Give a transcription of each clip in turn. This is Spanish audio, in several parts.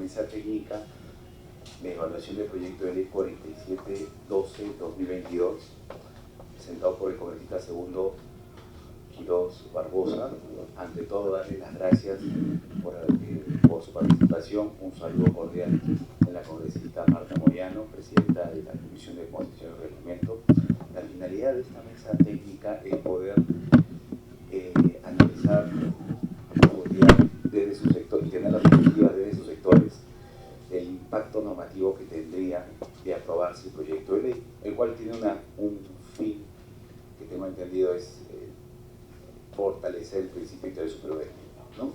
mesa técnica de evaluación del proyecto de ley 4712-2022, presentado por el congresista segundo Quiroz Barbosa. Ante todo, darle las gracias por su participación. Un saludo cordial a la congresista Marta Moyano, presidenta de la Comisión de Constitución y Reglamento. La finalidad de esta mesa técnica es poder analizar desde su sector y tener las perspectivas desde sus sectores el impacto normativo que tendría de aprobarse el proyecto de ley, el cual tiene un fin que tengo entendido es fortalecer el principio de interés superior, ¿no?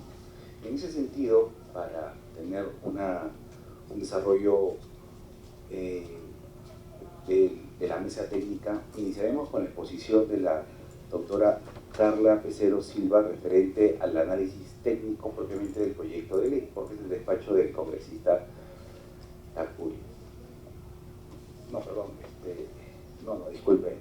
En ese sentido, para tener un desarrollo de la mesa técnica, iniciaremos con la exposición de la doctora Carla Pecero Silva, referente al análisis técnico propiamente del proyecto de ley, porque es el despacho del congresista Tacurio. No, perdón, disculpe.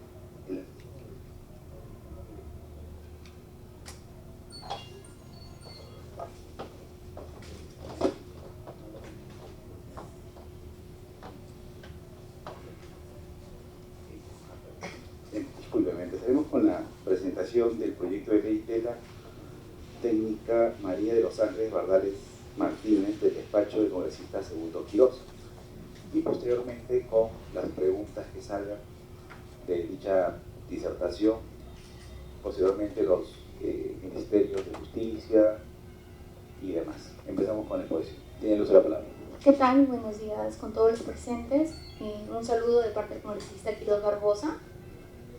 Discúlpeme, empezaremos con la presentación del proyecto de ley de la técnica María de los Ángeles Bardales Martínez, del despacho del congresista segundo Quiroz, y posteriormente con las preguntas que salgan de dicha disertación, posteriormente los ministerios de justicia y demás. Empezamos con la exposición. Tienen uso la palabra. ¿Qué tal? Buenos días con todos los presentes. Un saludo de parte del congresista Quiroz Barbosa.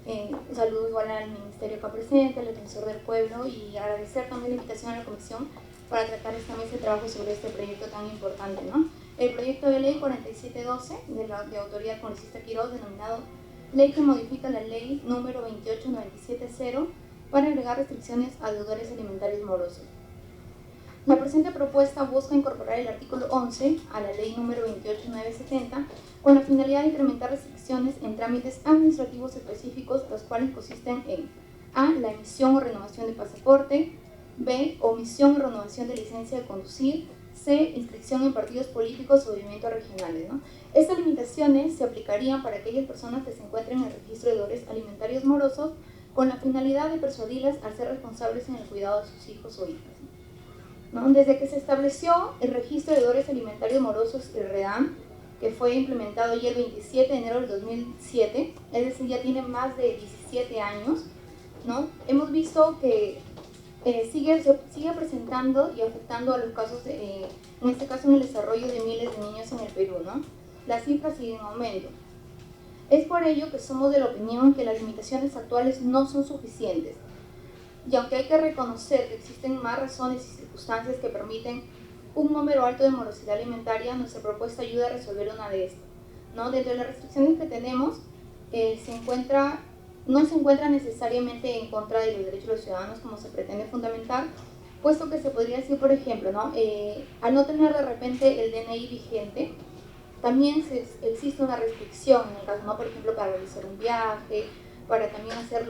Un saludo igual al ministerio acá presente, al defensor del pueblo, y agradecer también la invitación a la comisión para tratar esta mesa de trabajo sobre este proyecto tan importante, ¿no? El proyecto de ley 4712 de autoría del congresista Quiroz, denominado Ley que modifica la ley número 28970 para agregar restricciones a deudores alimentarios morosos. La presente propuesta busca incorporar el artículo 11 a la ley número 28970 con la finalidad de incrementar restricciones en trámites administrativos específicos, los cuales consisten en a. La emisión o renovación de pasaporte, b. Omisión o renovación de licencia de conducir, c. Inscripción en partidos políticos o movimientos regionales, ¿no? Estas limitaciones se aplicarían para aquellas personas que se encuentren en el registro de deudores alimentarios morosos con la finalidad de persuadirlas a ser responsables en el cuidado de sus hijos o hijas, ¿no? Desde que se estableció el registro de deudores alimentarios morosos, el REDAM, que fue implementado ya el 27 de enero del 2007, es decir, ya tiene más de 17 años, ¿no? Hemos visto que sigue presentando y afectando a los casos, en este caso en el desarrollo de miles de niños en el Perú, ¿no? Las cifras siguen en aumento. Es por ello que somos de la opinión que las limitaciones actuales no son suficientes. Y aunque hay que reconocer que existen más razones y circunstancias que permiten un número alto de morosidad alimentaria, nuestra propuesta ayuda a resolver una de estas, ¿no? Dentro de las restricciones que tenemos, no se encuentra necesariamente en contra de los derechos de los ciudadanos como se pretende fundamentar, puesto que se podría decir, por ejemplo, ¿no? Al no tener de repente el DNI vigente, también existe una restricción en el caso, ¿no? Por ejemplo, para realizar un viaje, para también hacer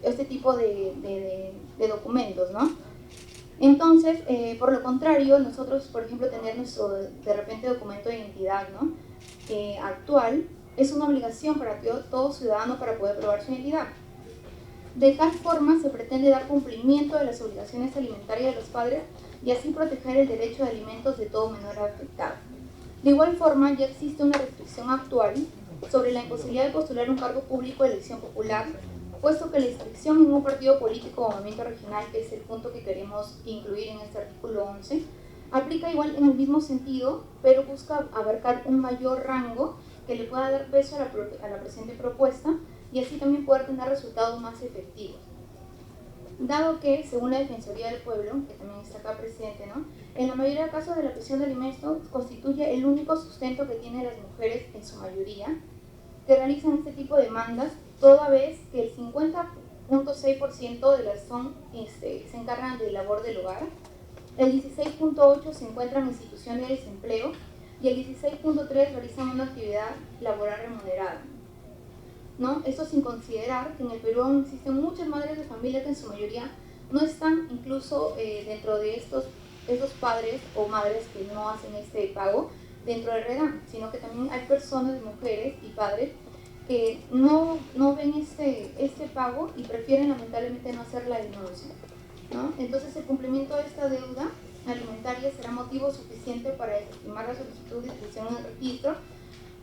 este tipo de documentos, ¿no? Entonces, por lo contrario, nosotros, por ejemplo, tener nuestro, de repente, documento de identidad, ¿no? Actual, es una obligación para todo ciudadano para poder probar su identidad. De tal forma, se pretende dar cumplimiento de las obligaciones alimentarias de los padres y así proteger el derecho de alimentos de todo menor afectado. De igual forma, ya existe una restricción actual sobre la imposibilidad de postular un cargo público de elección popular, puesto que la inscripción en un partido político o movimiento regional, que es el punto que queremos incluir en este artículo 11, aplica igual en el mismo sentido, pero busca abarcar un mayor rango que le pueda dar peso a la presente propuesta y así también poder tener resultados más efectivos. Dado que, según la Defensoría del Pueblo, que también está acá presente, ¿no? En la mayoría de casos de la prisión de alimentos constituye el único sustento que tienen las mujeres, en su mayoría, que realizan este tipo de demandas, toda vez que el 50.6% de las se encargan de labor del hogar, el 16.8% se encuentran en instituciones de desempleo y el 16.3% realizan una actividad laboral remunerada, ¿no? Esto sin considerar que en el Perú aún existen muchas madres de familia que en su mayoría no están incluso dentro de estos esos padres o madres que no hacen este pago dentro del REDAM, sino que también hay personas, mujeres y padres que no ven este pago y prefieren lamentablemente no hacer la denuncia, ¿no? Entonces el cumplimiento de esta deuda alimentaria será motivo suficiente para desestimar la solicitud de inscripción en el registro,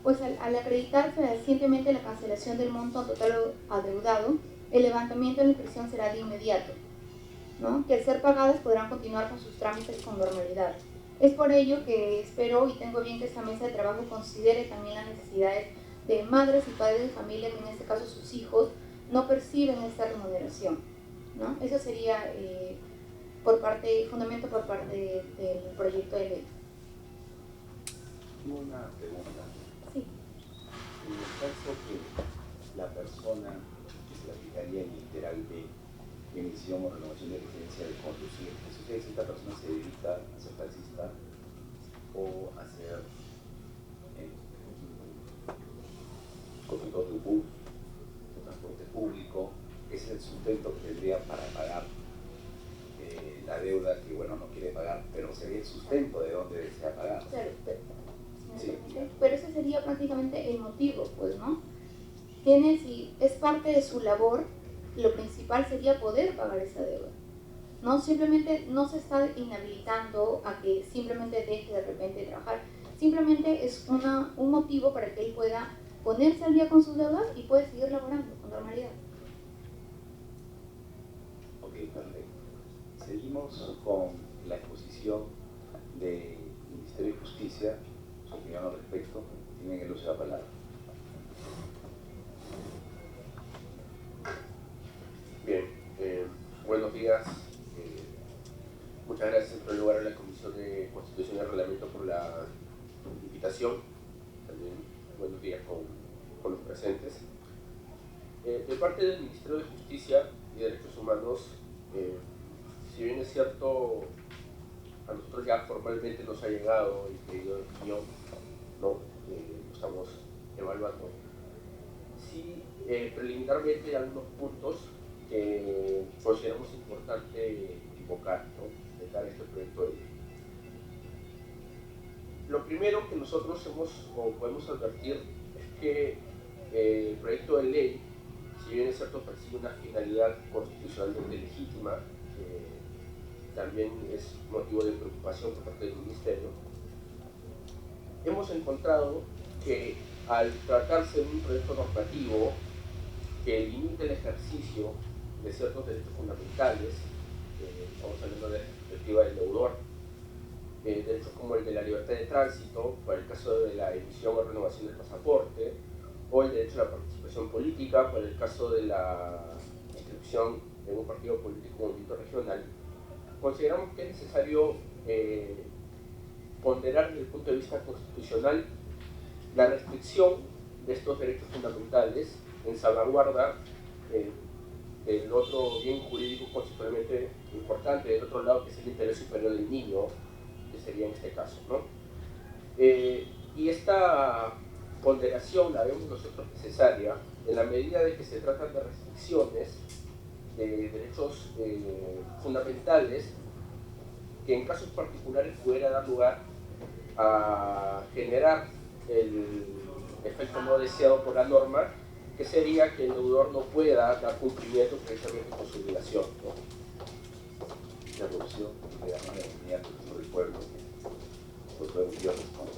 pues al acreditar fehacientemente la cancelación del monto total adeudado, el levantamiento de la inscripción será de inmediato, ¿no? Que al ser pagadas podrán continuar con sus trámites con normalidad. Es por ello que espero y tengo bien que esta mesa de trabajo considere también las necesidades de madres y padres de familia que en este caso sus hijos no perciben esta remuneración, ¿no? Eso sería fundamento por parte del proyecto de ley. Tengo una pregunta. Sí. En el caso que la persona que se le aplicaría el literal de emisión o renovación de licencia de conducir, ¿eso quiere decir que esta persona se dedica a ser taxista o a ser conductor de un bus, de transporte público? Ese es el sustento que tendría para pagar la deuda que, bueno, no quiere pagar, pero sería el sustento de donde desea pagar. Claro, Sí. pero ese sería prácticamente el motivo, pues, ¿no? Si es parte de su labor, lo principal sería poder pagar esa deuda. No, simplemente no se está inhabilitando a que simplemente deje de repente de trabajar. Simplemente es un motivo para que él pueda ponerse al día con sus deudas y puede seguir laborando con normalidad. Ok, perfecto. Seguimos con la exposición del Ministerio de Justicia, su opinión al respecto. Tienen el uso de la palabra. Bien, buenos días. Muchas gracias en primer lugar a la Comisión de Constitución y Reglamento por la invitación. También buenos días con los presentes. De parte del Ministerio de Justicia y Derechos Humanos, si bien es cierto, a nosotros ya formalmente nos ha llegado el pedido de opinión, ¿no? Lo estamos evaluando. Sí, preliminarmente hay algunos puntos que consideramos importante invocar, ¿no?, de cara a este proyecto de ley. Lo primero que nosotros podemos advertir es que el proyecto de ley, si bien es cierto, persigue una finalidad constitucionalmente legítima, que también es motivo de preocupación por parte del Ministerio, hemos encontrado que al tratarse de un proyecto normativo que limite el ejercicio de ciertos derechos fundamentales, estamos hablando de la perspectiva del deudor, derechos como el de la libertad de tránsito, para el caso de la emisión o renovación del pasaporte, o el derecho a la participación política, para el caso de la inscripción en un partido político o movimiento regional. Consideramos que es necesario ponderar desde el punto de vista constitucional la restricción de estos derechos fundamentales en salvaguarda del otro bien jurídico constitucionalmente importante, del otro lado, que es el interés superior del niño, que sería en este caso, ¿no? Y esta ponderación la vemos nosotros necesaria en la medida de que se tratan de restricciones de derechos fundamentales que en casos particulares pudiera dar lugar a generar el efecto no deseado por la norma, que sería que el deudor no pueda dar cumplimiento precisamente con su obligación, ¿no? Interrupción, le llaman la unidad del pueblo. Pues luego yo respondo.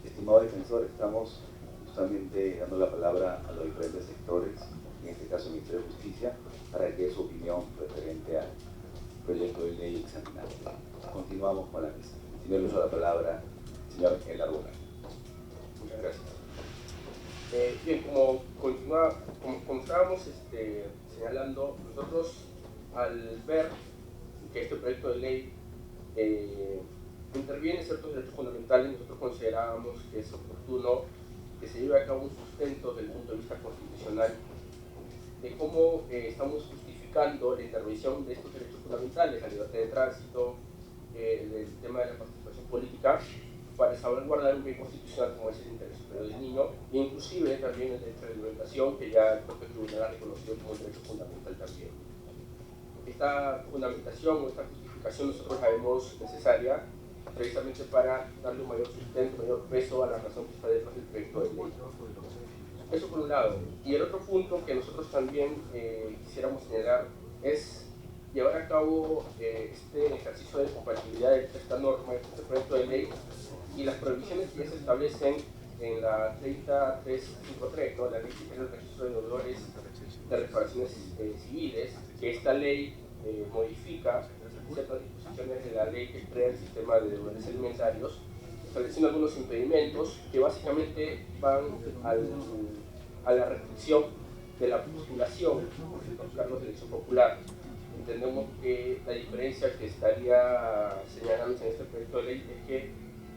Estimado defensor, estamos justamente dando la palabra a los diferentes sectores, en este caso el Ministerio de Justicia, para que dé su opinión referente al proyecto de ley examinado. Continuamos con la mesa. Tiene el uso de la palabra, señor Elardo. Muchas gracias. como estábamos señalando, nosotros al ver que este proyecto de ley interviene en ciertos derechos fundamentales, nosotros considerábamos que es oportuno que se lleve a cabo un sustento desde el punto de vista constitucional de cómo estamos justificando la intervención de estos derechos fundamentales, la libertad de tránsito, el tema de la participación política, para salvaguardar un bien constitucional como es el interés superior del niño, e inclusive también el derecho a la alimentación, que ya el propio tribunal ha reconocido como un derecho fundamental también. Esta fundamentación o esta justificación nosotros la vemos necesaria precisamente para darle un mayor sustento, mayor peso a la razón que está detrás del proyecto de ley. Eso por un lado. Y el otro punto que nosotros también quisiéramos señalar es llevar a cabo este ejercicio de compatibilidad de esta norma, este proyecto de ley, y las prohibiciones que ya se establecen en la 30353, ¿no? La ley que tiene el registro de deudores de reparaciones civiles, que esta ley modifica ciertas disposiciones de la ley que crea el sistema de deudores alimentarios, estableciendo algunos impedimentos que básicamente van a la restricción de la postulación por los cargos de elección popular. Entendemos que la diferencia que estaría señalándose en este proyecto de ley es que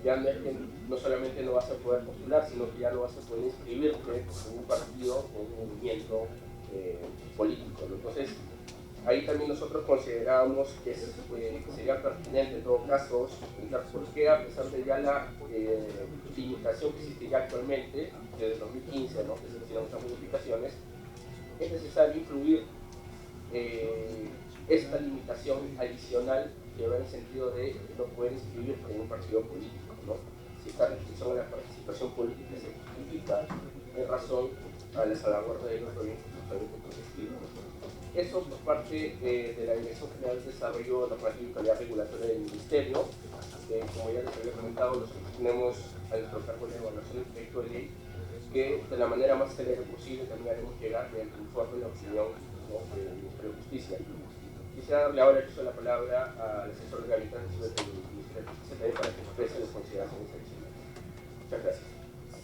ya no es que no solamente no vas a poder postular, sino que ya no vas a poder inscribirte en un partido o un movimiento político, ¿no? Entonces, ahí también nosotros considerábamos que sería pertinente en todo caso explicar por qué, a pesar de ya la limitación que existe ya actualmente, desde 2015, ¿no? que se hicieron muchas modificaciones, es necesario incluir esta limitación adicional que va en el sentido de no poder inscribirse en un partido político, ¿no? Si esta restricción a la participación política se justifica en razón a la salvaguarda de los bienes justamente protegidos. Eso por parte de la Dirección General de Desarrollo Normativo y Calidad Regulatoria del Ministerio. Como ya les había comentado, nosotros tenemos a nuestro cargo la evaluación del proyecto de ley, que de la manera más célere posible también haremos llegar mediante el informe y la opinión, ¿no? del Ministerio de Justicia. Quisiera darle ahora el uso de la palabra al asesor de gabinete del Ministerio de Justicia también para que exprese las consideraciones adicionales. Muchas gracias.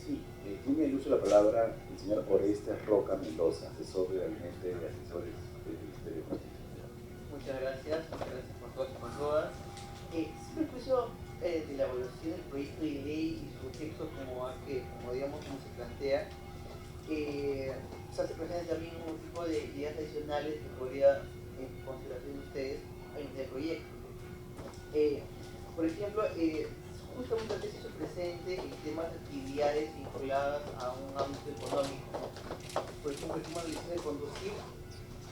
Sí, tiene el uso de la palabra el señor Orestes Roca Mendoza, asesor de gabinete de asesores del Ministerio de Justicia. Muchas gracias por todas y todas. Siempre el juicio de la evaluación del proyecto de ley y su texto como se plantea, se hace presente también un tipo de ideas adicionales que podría en consideración de ustedes en el proyecto. Por ejemplo, justamente antes se hizo presente el tema de actividades vinculadas a un ámbito económico. Por ejemplo, el tema de licencia de conducir,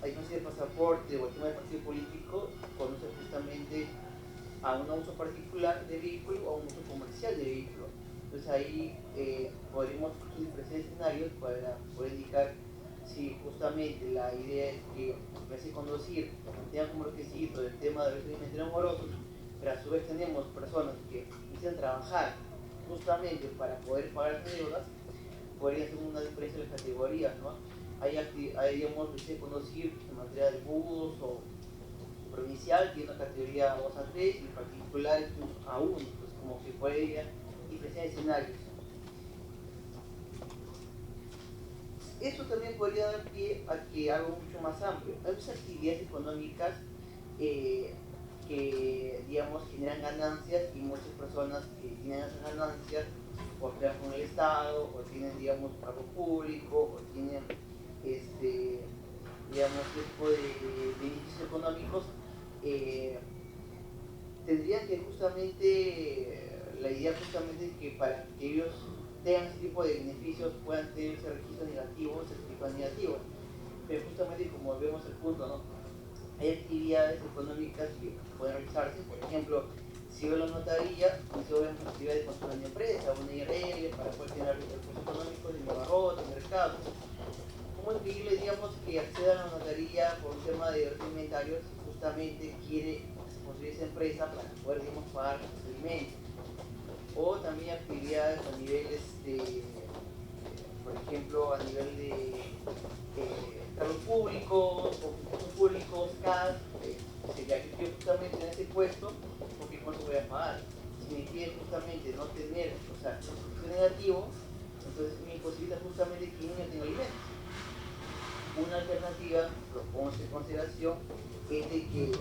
hay licencia de pasaporte o el tema de partido político conduce justamente a un uso particular de vehículo o a un uso comercial de vehículo. Entonces ahí podríamos ofrecer escenarios para poder indicar si justamente la idea es que licencia de conducir tenga como requisito el tema de procedimientos amorosos, pero a su vez tenemos personas que necesitan trabajar justamente para poder pagar sus deudas, podría ser una diferencia de las categorías, ¿no? Hay digamos, licencia de conducir en materia de bus o provincial, tiene una categoría 2 a 3 y en particular es a 1, pues como que podría diferenciar escenarios. Eso también podría dar pie a que algo mucho más amplio. Hay muchas actividades económicas que, digamos, generan ganancias y muchas personas que tienen esas ganancias o trabajan con el Estado o tienen, digamos, pago público o tienen, digamos, tipo de beneficios económicos, tendrían que justamente, la idea justamente es que para que ellos tengan ese tipo de beneficios puedan tener ese registro negativo, certificado negativo. Pero justamente como vemos el punto, ¿no? Hay actividades económicas que pueden realizarse, por ejemplo, si veo la notaría, si veo una actividad de construcción de empresa, una IRL, para poder tener recursos económicos de bancarrota, de mercado. ¿Cómo impedirle, digamos, que acceda a la notaría por un tema de inventarios si justamente quiere construir esa empresa para poder, digamos, pagar los alimentos? O también actividades a nivel, por ejemplo, a nivel de cargos públicos, o concursos públicos, CAS, sería que quiero justamente en ese puesto, porque cuánto voy a pagar. Si me quiere justamente no tener, o sea, un negativo, Entonces me imposibilita justamente que un niño tenga alimentos. Una alternativa, propongo en consideración, es de que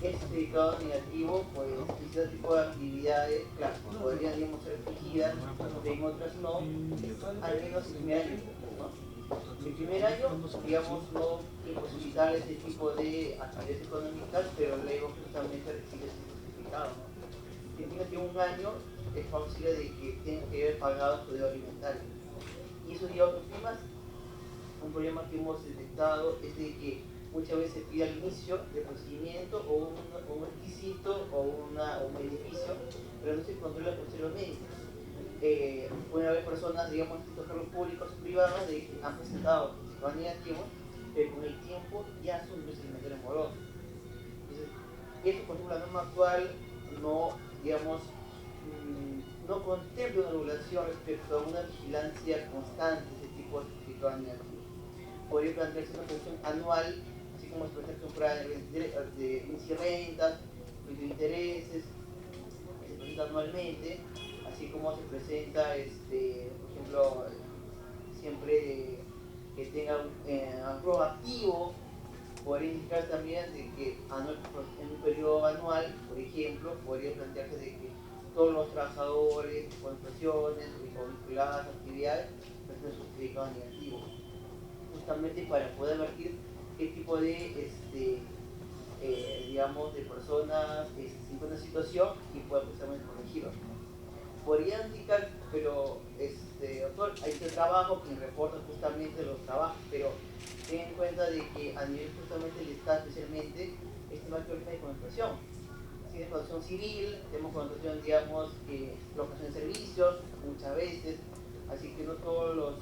este certificado negativo, pues, este tipo de actividades, claro, podrían, digamos, ser exigidas, en otras no, al menos el primer año, ¿no? El primer año, digamos, no imposibilitar ese tipo de actividades económicas, pero luego justamente recibe ese certificado, ¿no? Si tiene un año, es posible de que tenga que haber pagado su deuda alimentaria. Y eso lleva a otros temas. Un problema que hemos detectado es de que muchas veces se pide al inicio del procedimiento o un requisito o un beneficio, pero no se controla por ser los médicos. Puede haber personas, digamos, en cargos públicos o privados que han presentado certificados negativos, pero con el tiempo ya son ingresos alimentarios morosos. Entonces, eso, por ejemplo, la norma actual no, digamos, no contempla una regulación respecto a una vigilancia constante de ese tipo de certificados negativos. Podría plantearse una función anual, así como se presenta un plan de inicio de rentas, de intereses, que se presenta anualmente, así como se presenta, por ejemplo, siempre que tenga un proactivo, podría indicar también de que en un periodo anual, por ejemplo, podría plantearse de que todos los trabajadores con prestaciones o vinculadas a actividades presentan su certificado negativo, justamente para poder advertir qué tipo de, digamos, de personas se encuentran en situación y pueda precisamente corregirlo. Podría indicar, pero, doctor, hay este trabajo que reporta justamente los trabajos, pero ten en cuenta de que a nivel justamente del Estado especialmente, más que ahorita de connotación. Si es connotación civil, tenemos connotación, digamos, locación de servicios, muchas veces, así que no todos los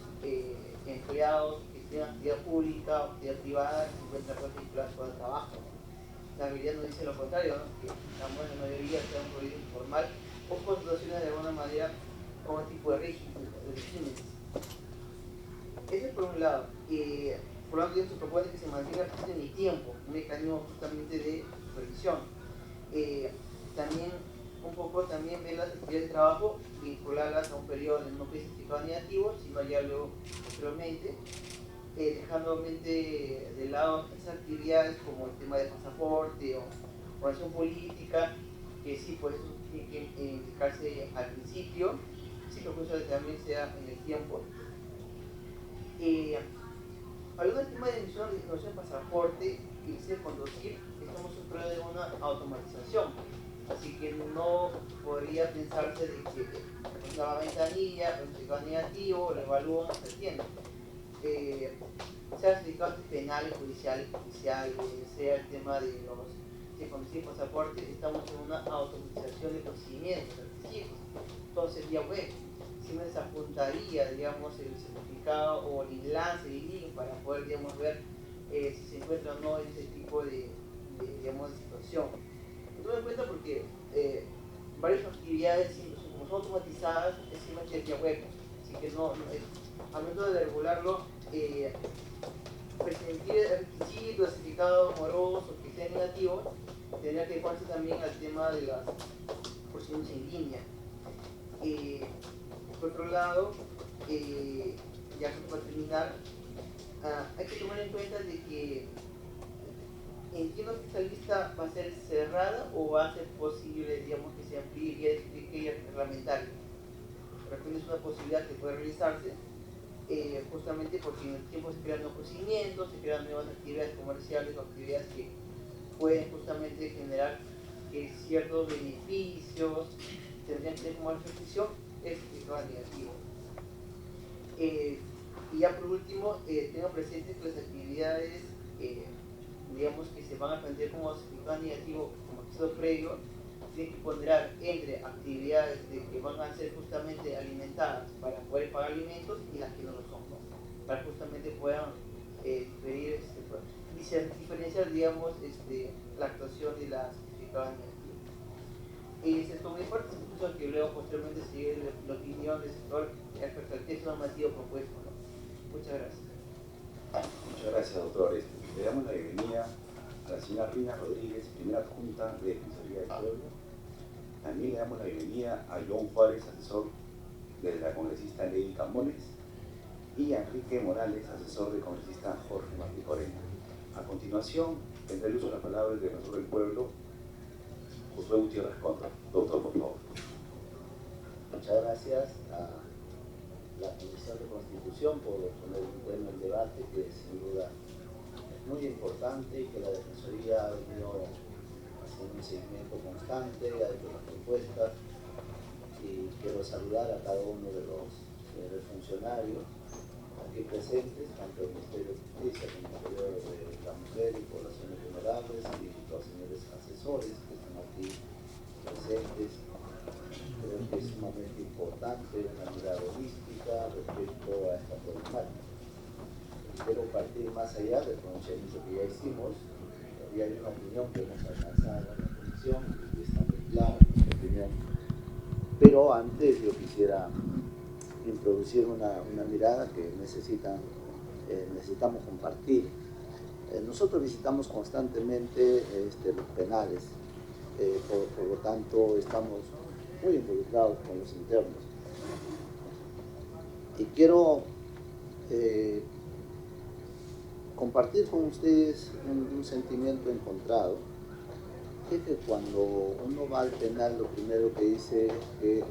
empleados que tengan actividad pública o actividad privada se encuentran vinculados con el trabajo. La realidad nos dice lo contrario, ¿no? Que la mayoría sea un proyecto informal o con situaciones de alguna manera con un tipo de regímenes. Eso es por un lado. Por lo tanto, se propone que se mantenga en el tiempo un mecanismo justamente de supervisión. También un poco también ver las actividades de trabajo, vincularlas a un periodo de no certificado negativo, sino ya luego posteriormente, dejando obviamente de lado esas actividades como el tema de pasaporte o acción política, que sí, pues eso tiene que indicarse al principio, sí que eso también sea en el tiempo. Hablando del tema de emisión de pasaporte y licencia de conducir, estamos en un periodo de una automatización, así que no podría pensarse de que una ventanilla, un certificado negativo, lo evalúan, se atiende. Sea certificados penales, judiciales, sea el tema de los de conducir pasaporte, estamos en una automatización de procedimientos, requisitos, todo sería web. Siempre se apuntaría, digamos, el certificado o el enlace, el link para poder, digamos, ver si se encuentra o no ese tipo digamos, de situación. Tengo en cuenta porque varias actividades, como son automatizadas, es simplemente vía web, así que al momento de regularlo, permitir el requisito, certificado moroso, que sea negativo, tendría que ponerse también al tema de las procedimientos en línea. Por otro lado, ya para terminar, hay que tomar en cuenta de que entiendo que esta lista va a ser cerrada o va a ser posible, digamos, que se amplíe vía reglamentaria. De repente es una posibilidad que puede realizarse, justamente porque en el tiempo se crean nuevos procedimientos, se crean nuevas actividades comerciales o actividades que pueden justamente generar ciertos beneficios, tendrían que tener como restricción el certificado negativo. Y ya por último, tengo presente que las actividades, digamos, que se van a plantear como certificado negativo, como requisito previo, tienen que ponderar entre actividades que van a ser justamente alimentadas para poder pagar alimentos y las que no lo son, ¿no? Para justamente puedan diferenciar, digamos, la actuación de las certificadas negativas. Es todo mi parte, incluso que luego posteriormente sigue la opinión del sector respecto al texto normativo propuesto, ¿no? Muchas gracias. Muchas gracias, doctor. Le damos la bienvenida a la señora Rina Rodríguez, primera adjunta de Defensoría del Pueblo. También le damos la bienvenida a John Juárez, asesor de la congresista Lady Cambones. y Enrique Morales, asesor del congresista Jorge Martí Corena. A continuación, tendrá el uso de las palabras del defensor del pueblo, Josué Gutiérrez Contra. Doctor, por favor. Muchas gracias a la Comisión de Constitución por poner un tema en debate que sin duda es muy importante y que la Defensoría ha venido haciendo un seguimiento constante, ha hecho las propuestas, y quiero saludar a cada uno de los funcionarios aquí presentes, tanto el Ministerio de Justicia como el Ministerio de la Mujer y Poblaciones Vulnerables y los señores asesores que están aquí presentes. Creo que es sumamente importante una mirada holística respecto a esta problemática. Quiero partir más allá del pronunciamiento que ya hicimos. Todavía hay una opinión que hemos alcanzado en la comisión y está muy clara nuestra opinión. Pero antes yo quisiera introducir una mirada que necesitamos compartir. Nosotros visitamos constantemente los penales, por lo tanto estamos muy involucrados con los internos. Y quiero compartir con ustedes un sentimiento encontrado, que es que cuando uno va al penal, lo primero que dice es que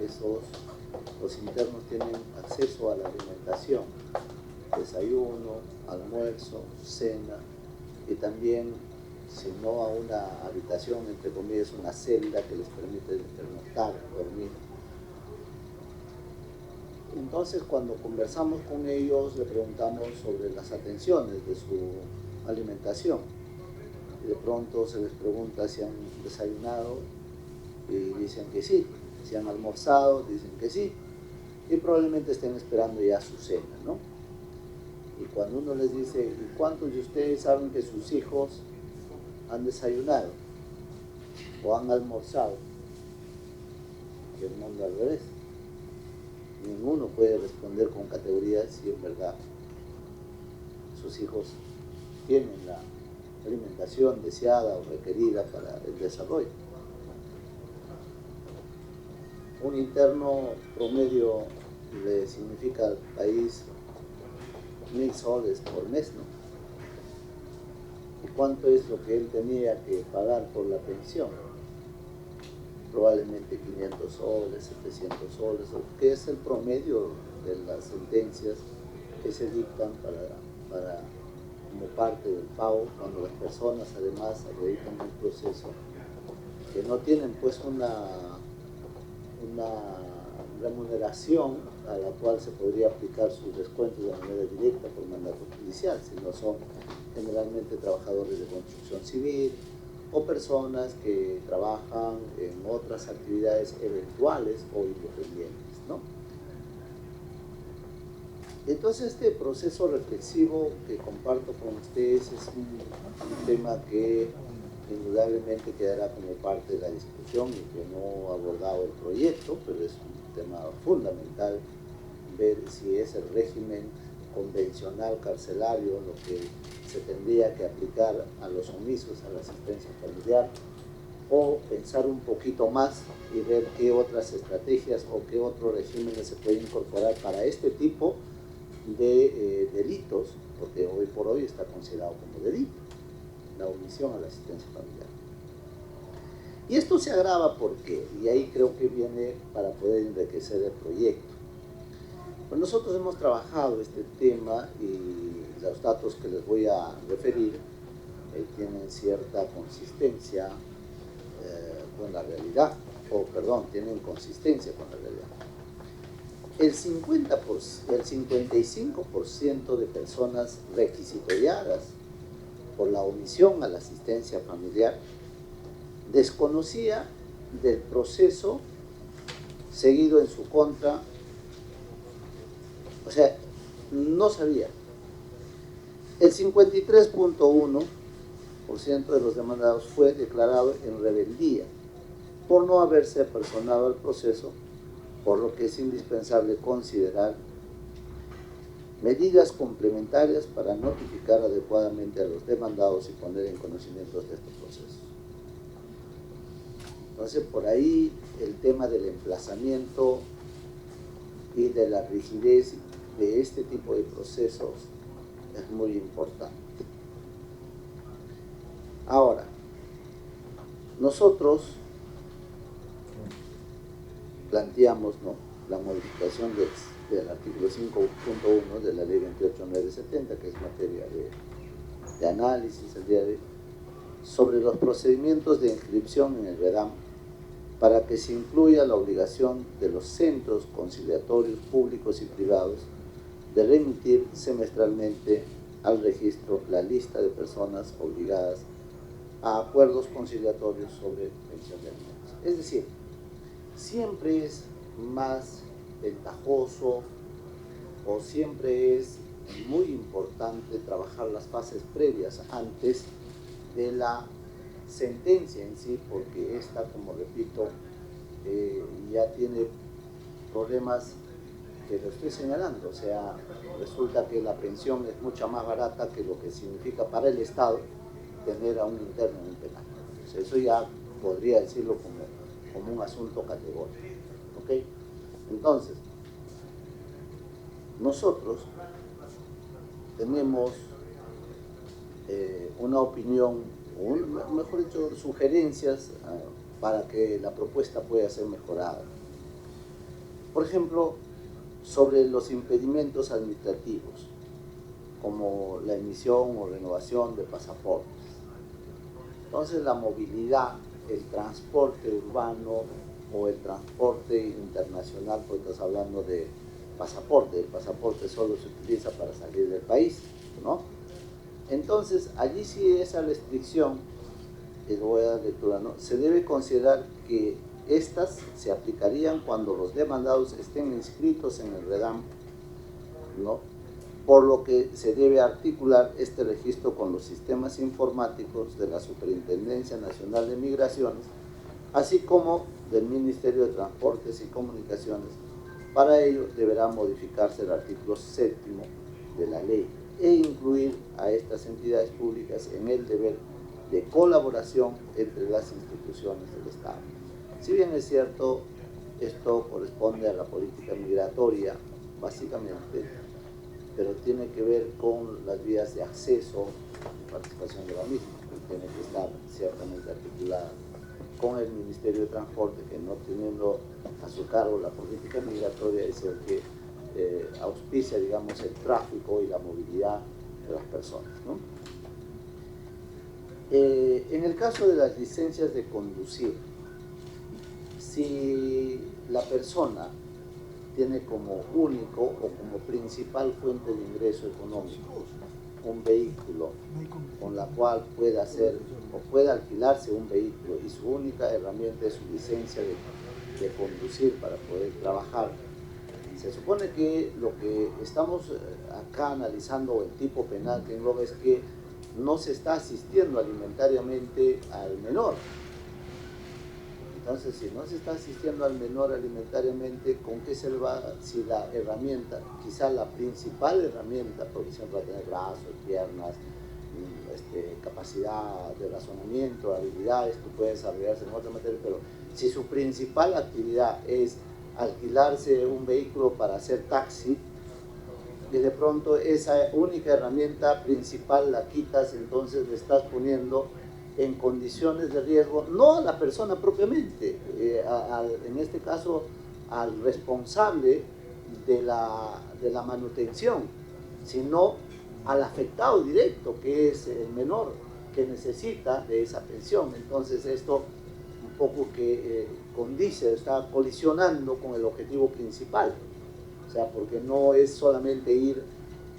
los internos tienen acceso a la alimentación, desayuno, almuerzo, cena, y también, si no a una habitación, entre comillas, una celda que les permite pernoctar, dormir. Entonces, cuando conversamos con ellos, le preguntamos sobre las atenciones de su alimentación. Y de pronto se les pregunta si han desayunado y dicen que sí, si han almorzado, dicen que sí, y probablemente estén esperando ya su cena, ¿no? Y cuando uno les dice, ¿y cuántos de ustedes saben que sus hijos han desayunado o han almorzado? Y el mundo al revés. Ninguno puede responder con categoría si en verdad sus hijos tienen la alimentación deseada o requerida para el desarrollo. Un interno promedio le significa al país 1.000 soles por mes, ¿no? ¿Y cuánto es lo que él tenía que pagar por la pensión? Probablemente 500 soles, 700 soles, que es el promedio de las sentencias que se dictan como parte del pago, cuando las personas además acreditan un proceso que no tienen pues una remuneración a la cual se podría aplicar sus descuentos de manera directa por mandato judicial, sino son generalmente trabajadores de construcción civil o personas que trabajan en otras actividades eventuales o independientes, ¿no? Entonces, este proceso reflexivo que comparto con ustedes es un tema que indudablemente quedará como parte de la discusión y que no ha abordado el proyecto, pero es un tema fundamental ver si es el régimen convencional carcelario lo que se tendría que aplicar a los omisos a la asistencia familiar, o pensar un poquito más y ver qué otras estrategias o qué otros regímenes se pueden incorporar para este tipo de delitos, porque hoy por hoy está considerado como delito la omisión a la asistencia familiar. Y esto se agrava porque, y ahí creo que viene para poder enriquecer el proyecto. Pues nosotros hemos trabajado este tema y los datos que les voy a referir tienen cierta consistencia con la realidad, tienen consistencia con la realidad. El 55% de personas requisitoriadas por la omisión a la asistencia familiar desconocía del proceso seguido en su contra, o sea, no sabía. El 53.1% de los demandados fue declarado en rebeldía por no haberse apersonado al proceso, por lo que es indispensable considerar medidas complementarias para notificar adecuadamente a los demandados y poner en conocimiento de estos procesos. Entonces, por ahí el tema del emplazamiento y de la rigidez de este tipo de procesos es muy importante. Ahora, nosotros planteamos, ¿no?, la modificación del artículo 5.1 de la ley 28970, que es materia de análisis el día de hoy, sobre los procedimientos de inscripción en el REDAM, para que se incluya la obligación de los centros conciliatorios públicos y privados de remitir semestralmente al registro la lista de personas obligadas a acuerdos conciliatorios sobre pensión de alimentos. Es decir, siempre es más ventajoso o siempre es muy importante trabajar las fases previas antes de la sentencia en sí, porque esta, como repito, ya tiene problemas que lo estoy señalando. O sea, resulta que la pensión es mucho más barata que lo que significa para el Estado tener a un interno en un penal. O sea, eso ya podría decirlo como un asunto categórico. ¿Ok? Entonces, nosotros tenemos una opinión, o mejor dicho, sugerencias para que la propuesta pueda ser mejorada. Por ejemplo, sobre los impedimentos administrativos, como la emisión o renovación de pasaportes. Entonces, la movilidad, el transporte urbano o el transporte internacional, pues estás hablando de pasaporte. El pasaporte solo se utiliza para salir del país, ¿no? Entonces, allí sí esa restricción, y lo voy a dar lectura, ¿no?, se debe considerar que estas se aplicarían cuando los demandados estén inscritos en el REDAM, ¿no?, por lo que se debe articular este registro con los sistemas informáticos de la Superintendencia Nacional de Migraciones, así como del Ministerio de Transportes y Comunicaciones. Para ello deberá modificarse el artículo 7º de la ley e incluir a estas entidades públicas en el deber de colaboración entre las instituciones del Estado. Si bien es cierto, esto corresponde a la política migratoria, básicamente, pero tiene que ver con las vías de acceso y participación de la misma, que tiene que estar ciertamente articulada con el Ministerio de Transporte, que no teniendo a su cargo la política migratoria es el que auspicia, digamos, el tráfico y la movilidad de las personas, ¿no? En el caso de las licencias de conducir, si la persona tiene como único o como principal fuente de ingreso económico un vehículo con la cual pueda hacer o pueda alquilarse un vehículo y su única herramienta es su licencia de conducir para poder trabajar, se supone que lo que estamos acá analizando, el tipo penal que engloba, es que no se está asistiendo alimentariamente al menor. Entonces, si no se está asistiendo al menor alimentariamente, ¿con qué se va? Si la herramienta, quizá la principal herramienta, porque siempre va a tener brazos, piernas, capacidad de razonamiento, habilidades que pueden desarrollarse en otra materia, pero si su principal actividad es alquilarse un vehículo para hacer taxi, y de pronto esa única herramienta principal la quitas, entonces le estás poniendo en condiciones de riesgo, no a la persona propiamente, en este caso al responsable de la manutención, sino al afectado directo, que es el menor, que necesita de esa pensión. Entonces esto un poco que condice, está colisionando con el objetivo principal, o sea, porque no es solamente ir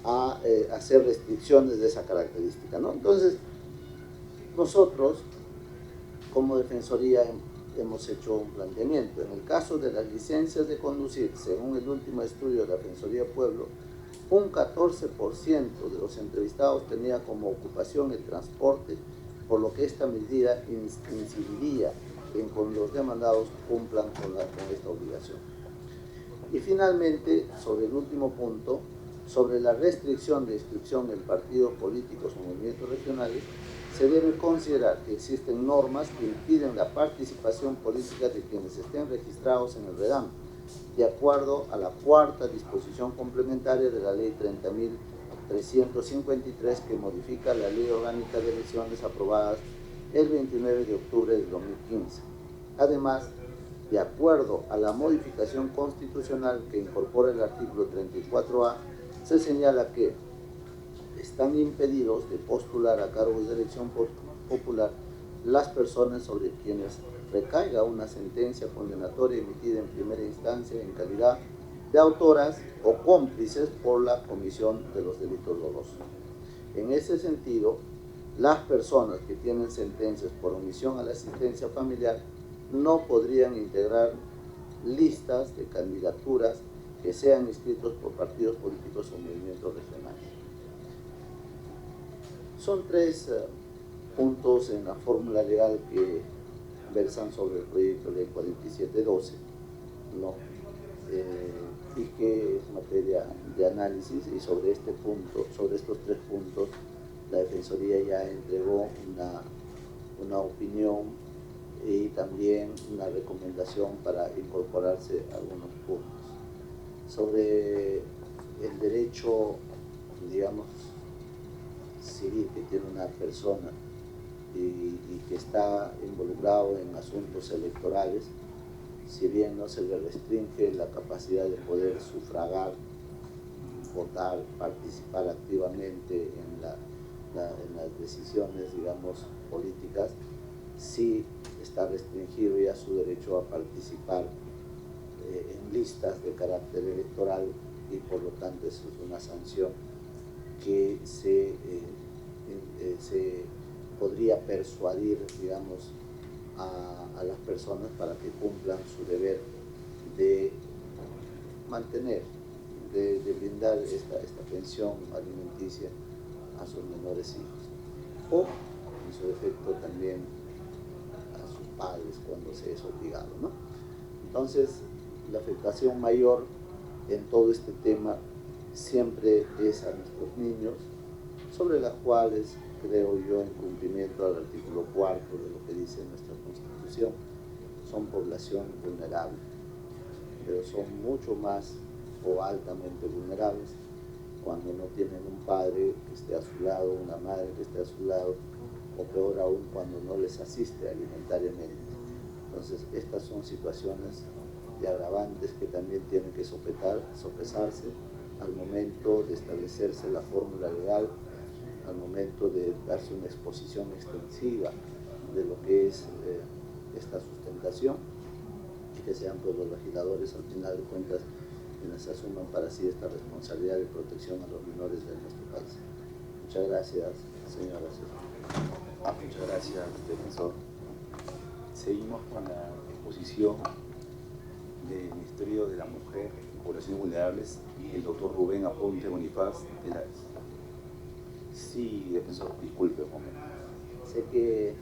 a hacer restricciones de esa característica, ¿no? Entonces, nosotros, como Defensoría, hemos hecho un planteamiento. En el caso de las licencias de conducir, según el último estudio de la Defensoría Pueblo, un 14% de los entrevistados tenía como ocupación el transporte, por lo que esta medida incidiría en que los demandados cumplan con esta obligación. Y finalmente, sobre el último punto, sobre la restricción de inscripción en partidos políticos o movimientos regionales, se debe considerar que existen normas que impiden la participación política de quienes estén registrados en el REDAM, de acuerdo a la cuarta disposición complementaria de la Ley 30.353, que modifica la Ley Orgánica de Elecciones aprobadas el 29 de octubre del 2015. Además, de acuerdo a la modificación constitucional que incorpora el artículo 34A, se señala que están impedidos de postular a cargos de elección popular las personas sobre quienes recaiga una sentencia condenatoria emitida en primera instancia en calidad de autoras o cómplices por la comisión de los delitos dolosos. En ese sentido, las personas que tienen sentencias por omisión a la asistencia familiar no podrían integrar listas de candidaturas que sean inscritos por partidos políticos o movimientos regionales. Son tres puntos en la fórmula legal que versan sobre el proyecto de ley 4712, ¿no? Y que es materia de análisis, y sobre este punto, sobre estos tres puntos, la Defensoría ya entregó una opinión y también una recomendación para incorporarse a algunos puntos. Sobre el derecho, digamos, civil que tiene una persona y que está involucrado en asuntos electorales, si bien no se le restringe la capacidad de poder sufragar, votar, participar activamente en las decisiones, digamos, políticas, sí está restringido ya su derecho a participar en listas de carácter electoral, y por lo tanto eso es una sanción que se podría persuadir, digamos, a las personas para que cumplan su deber de mantener, de brindar esta pensión alimenticia a sus menores hijos, o en su defecto también a sus padres cuando se es obligado, ¿no? Entonces, la afectación mayor en todo este tema siempre es a nuestros niños, sobre las cuales, creo yo, en cumplimiento al artículo 4 de lo que dice nuestra Constitución, son población vulnerable, pero son mucho más o altamente vulnerables cuando no tienen un padre que esté a su lado, una madre que esté a su lado, o peor aún, cuando no les asiste alimentariamente. Entonces, estas son situaciones de agravantes que también tienen que sopesarse al momento de establecerse la fórmula legal, al momento de darse una exposición extensiva de lo que es esta sustentación, y que sean pues los legisladores, al final de cuentas, quienes asuman para sí esta responsabilidad de protección a los menores de nuestro país. Muchas gracias, señora asesora. Muchas gracias, defensor. Seguimos con la exposición del Ministerio de la Mujer y Poblaciones Vulnerables y el doctor Rubén Aponte Bonifaz de la... Sí, defensor, disculpe un momento. Sé que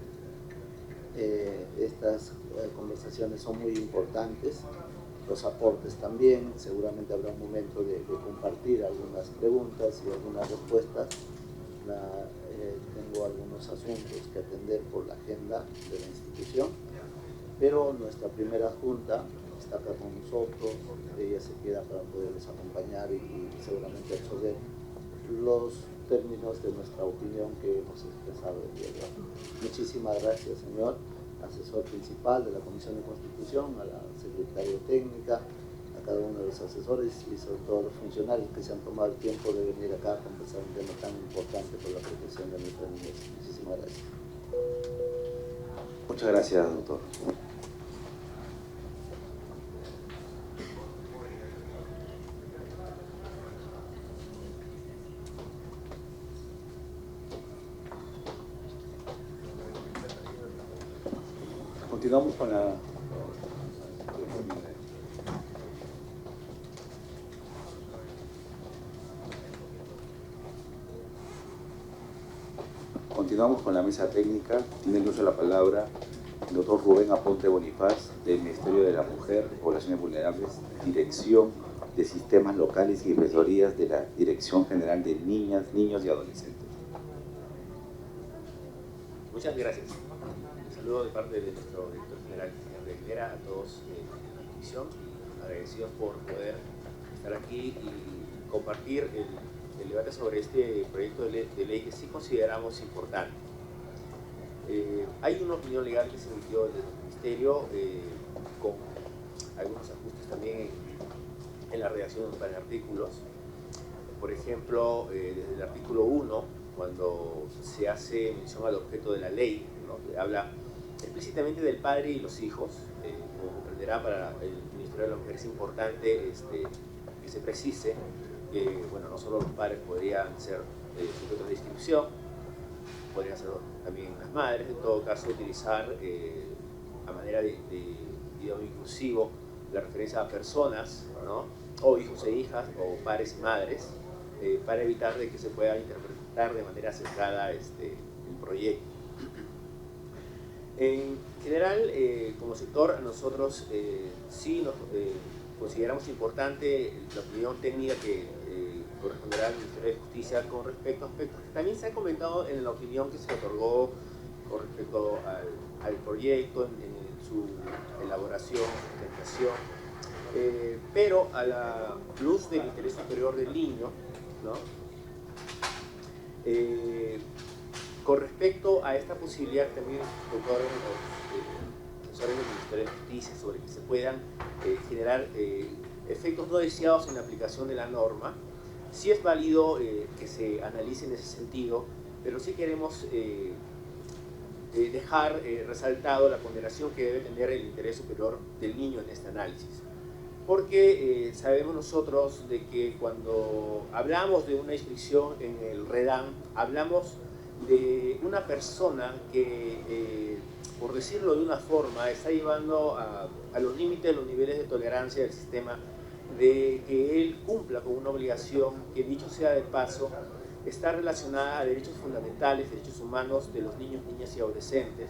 estas conversaciones son muy importantes, los aportes también. Seguramente habrá un momento de compartir algunas preguntas y algunas respuestas. Tengo algunos asuntos que atender por la agenda de la institución, pero nuestra primera junta está acá con nosotros, ella se queda para poderles acompañar y seguramente absorber los términos de nuestra opinión que hemos expresado el día de hoy. Muchísimas gracias, señor asesor principal de la Comisión de Constitución, a la secretaria técnica, a cada uno de los asesores y sobre todo a los funcionarios que se han tomado el tiempo de venir acá a conversar un tema tan importante por la protección de nuestra niñez. Muchísimas gracias. Muchas gracias, doctor. Continuamos con la... Continuamos con la mesa técnica. Tiene el uso de la palabra el doctor Rubén Aponte Bonifaz, del Ministerio de la Mujer y Poblaciones Vulnerables, Dirección de Sistemas Locales y Defensorías de la Dirección General de Niñas, Niños y Adolescentes. Muchas gracias. Un saludo de parte de nuestro director general, señor Rivera, a todos en la comisión, a agradecidos por poder estar aquí y compartir el debate sobre este proyecto de ley que sí consideramos importante. Hay una opinión legal que se emitió desde el Ministerio con algunos ajustes también en la redacción de un par de artículos. Por ejemplo, desde el artículo 1, cuando se hace mención al objeto de la ley, ¿no?, que habla explícitamente del padre y los hijos, como comprenderá, para el Ministerio de la Mujer es importante que se precise que, bueno, no solo los padres podrían ser sujetos de inscripción, podrían ser también las madres, en todo caso utilizar a manera de idioma inclusivo la referencia a personas, ¿no?, o hijos e hijas, o padres y madres, para evitar de que se pueda interpretar de manera sesgada el proyecto. En general, como sector, nosotros sí nos consideramos importante la opinión técnica que corresponderá al Ministerio de Justicia con respecto a aspectos que también se han comentado en la opinión que se otorgó con respecto al proyecto, en su elaboración, presentación, pero a la luz del interés superior del niño, ¿no?, con respecto a esta posibilidad también otorgan los órganos del Ministerio de Justicia sobre que se puedan generar efectos no deseados en la aplicación de la norma, sí es válido que se analice en ese sentido, pero sí queremos dejar resaltado la ponderación que debe tener el interés superior del niño en este análisis. Porque sabemos nosotros de que cuando hablamos de una inscripción en el REDAM, hablamos de una persona que, por decirlo de una forma, está llevando a los límites, los niveles de tolerancia del sistema, de que él cumpla con una obligación que, dicho sea de paso, está relacionada a derechos fundamentales, derechos humanos de los niños, niñas y adolescentes,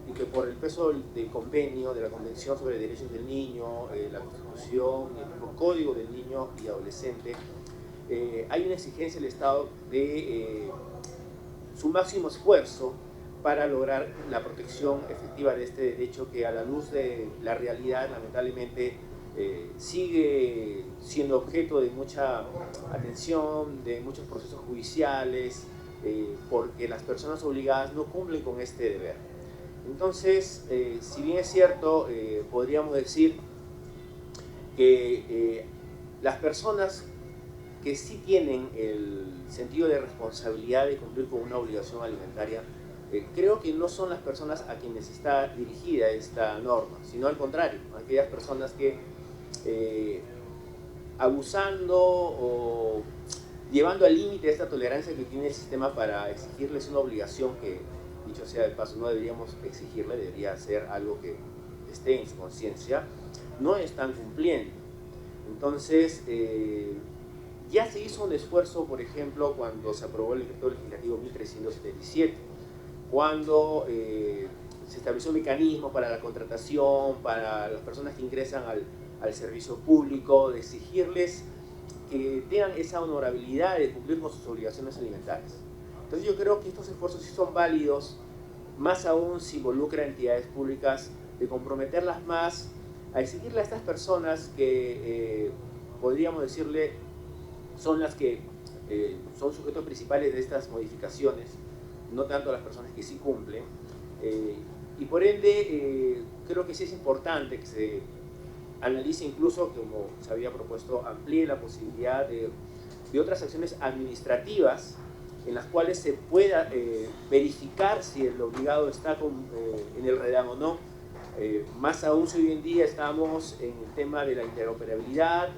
y que por el peso del convenio, de la Convención sobre Derechos del Niño, la Constitución, el mismo Código del Niño y Adolescente, hay una exigencia del Estado de su máximo esfuerzo para lograr la protección efectiva de este derecho que, a la luz de la realidad, lamentablemente sigue siendo objeto de mucha atención, de muchos procesos judiciales, porque las personas obligadas no cumplen con este deber. Entonces, si bien es cierto, podríamos decir que las personas que sí tienen el sentido de responsabilidad de cumplir con una obligación alimentaria, creo que no son las personas a quienes está dirigida esta norma, sino al contrario, aquellas personas que abusando o llevando al límite esta tolerancia que tiene el sistema para exigirles una obligación que, dicho sea de paso, no deberíamos exigirle, debería ser algo que esté en su conciencia, no están cumpliendo. Entonces, ya se hizo un esfuerzo, por ejemplo, cuando se aprobó el decreto legislativo 1377, cuando se estableció un mecanismo para la contratación, para las personas que ingresan al servicio público, de exigirles que tengan esa honorabilidad de cumplir con sus obligaciones alimentarias. Entonces yo creo que estos esfuerzos sí son válidos, más aún si involucra entidades públicas, de comprometerlas más a exigirle a estas personas que podríamos decirle son las que son sujetos principales de estas modificaciones, no tanto a las personas que sí cumplen, y por ende creo que sí es importante que se analice, incluso como se había propuesto, amplíe la posibilidad de otras acciones administrativas en las cuales se pueda verificar si el obligado está en el REDAM o no. Más aún si hoy en día estamos en el tema de la interoperabilidad,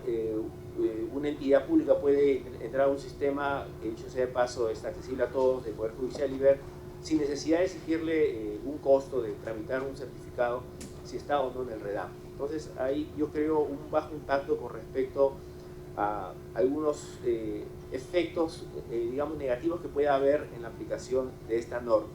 una entidad pública puede entrar a un sistema que, dicho sea de paso, está accesible a todos, del Poder Judicial y ver, sin necesidad de exigirle un costo de tramitar un certificado, si está o no en el REDAM. Entonces ahí yo creo un bajo impacto con respecto a algunos efectos, digamos, negativos que pueda haber en la aplicación de esta norma.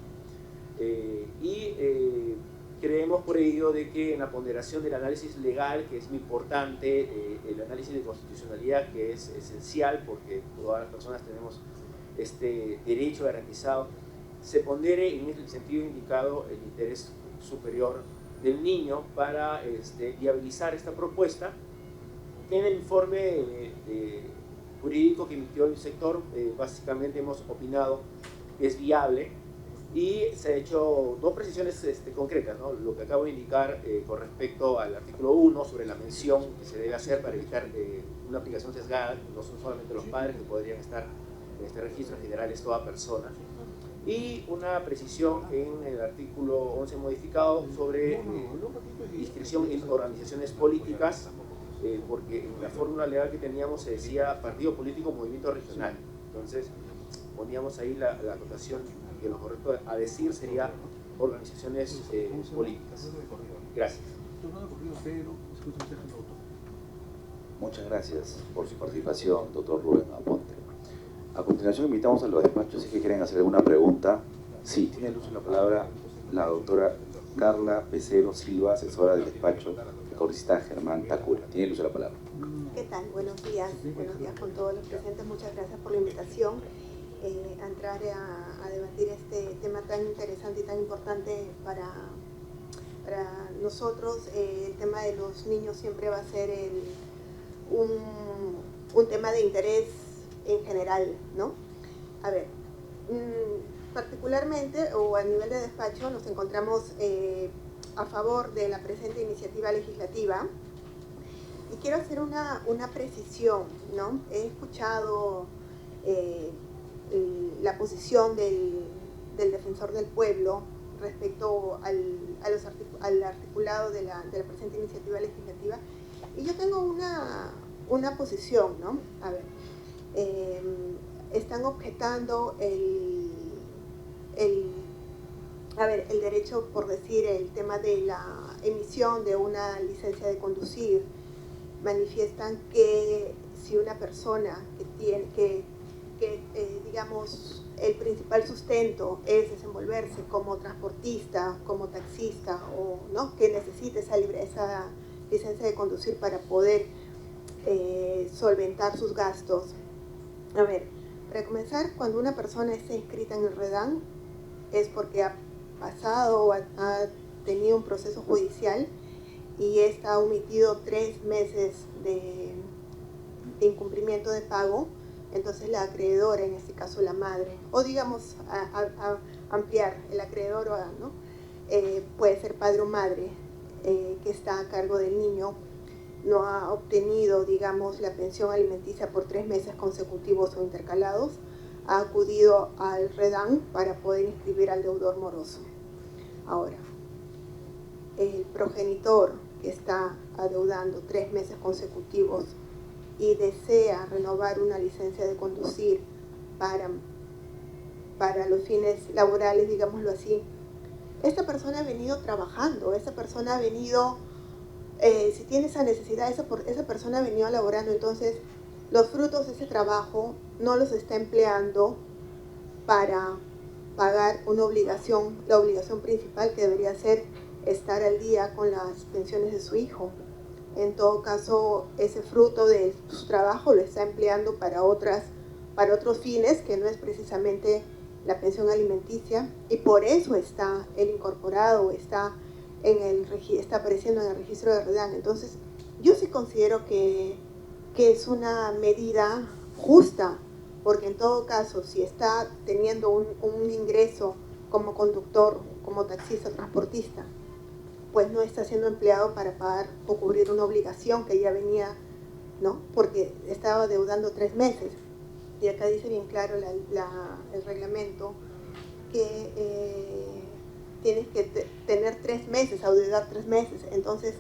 Creemos por ello de que en la ponderación del análisis legal, que es muy importante, el análisis de constitucionalidad, que es esencial porque todas las personas tenemos este derecho garantizado, se pondere en el sentido indicado el interés superior del niño para viabilizar esta propuesta En el informe jurídico que emitió el sector, básicamente hemos opinado que es viable y se ha hecho dos precisiones concretas, ¿no? Lo que acabo de indicar con respecto al artículo 1 sobre la mención que se debe hacer para evitar una aplicación sesgada, no son solamente los padres que podrían estar en este registro, en general es toda persona. Y una precisión en el artículo 11 modificado sobre inscripción en organizaciones políticas, porque en la fórmula legal que teníamos se decía partido político movimiento regional. Entonces poníamos ahí la acotación que lo correcto a decir sería organizaciones políticas. Gracias. Muchas gracias por su participación, doctor Rubén Aponte. A continuación invitamos a los despachos si que quieren hacer alguna pregunta. Sí, tiene el uso de la palabra la doctora Carla Pecero Silva, asesora del despacho de congresista Germán Tacura. Tiene el uso de la palabra. ¿Qué tal? Buenos días con todos los presentes. Muchas gracias por la invitación a entrar a debatir este tema tan interesante y tan importante para nosotros. El tema de los niños siempre va a ser un tema de interés en general, ¿no? A ver, particularmente o a nivel de despacho nos encontramos a favor de la presente iniciativa legislativa y quiero hacer una precisión, ¿no? He escuchado la posición del defensor del pueblo respecto al articulado de la presente iniciativa legislativa y yo tengo una posición, ¿no? A ver, están objetando el derecho, por decir, el tema de la emisión de una licencia de conducir. Manifiestan que si una persona digamos, el principal sustento es desenvolverse como transportista, como taxista, o no, que necesite esa licencia de conducir para poder solventar sus gastos. A ver, para comenzar, cuando una persona está inscrita en el REDAN es porque ha pasado o ha tenido un proceso judicial y está omitido 3 meses de incumplimiento de pago. Entonces la acreedora, en este caso la madre, o digamos a ampliar, el acreedor, ¿no? Puede ser padre o madre que está a cargo del niño, no ha obtenido, digamos, la pensión alimenticia por 3 meses consecutivos o intercalados, ha acudido al REDAN para poder inscribir al deudor moroso. Ahora, el progenitor que está adeudando 3 meses consecutivos y desea renovar una licencia de conducir para los fines laborales, digámoslo así, esta persona ha venido trabajando, esa persona ha venido, si tiene esa necesidad, esa persona ha venido laborando, entonces los frutos de ese trabajo no los está empleando para pagar una obligación, la obligación principal que debería ser estar al día con las pensiones de su hijo. En todo caso, ese fruto de su trabajo lo está empleando para otros fines, que no es precisamente la pensión alimenticia, y por eso está él incorporado, está apareciendo en el registro de REDAN. Entonces, yo sí considero que es una medida justa, porque en todo caso, si está teniendo un ingreso como conductor, como taxista, transportista, pues no está siendo empleado para pagar o cubrir una obligación que ya venía, ¿no? Porque estaba deudando 3 meses. Y acá dice bien claro el reglamento que tienes que tener 3 meses, adeudar 3 meses. Entonces,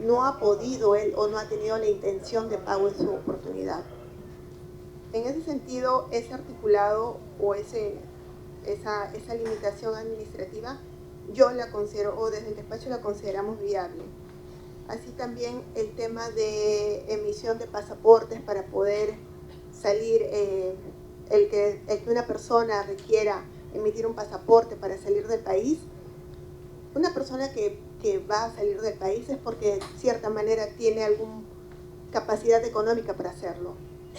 no ha podido él o no ha tenido la intención de pago en su oportunidad. En ese sentido, ese articulado o esa limitación administrativa, yo la considero, o desde el despacho la consideramos viable. Así también el tema de emisión de pasaportes para poder salir, el que una persona requiera emitir un pasaporte para salir del país. Una persona que va a salir del país es porque de cierta manera tiene alguna capacidad económica para hacerlo.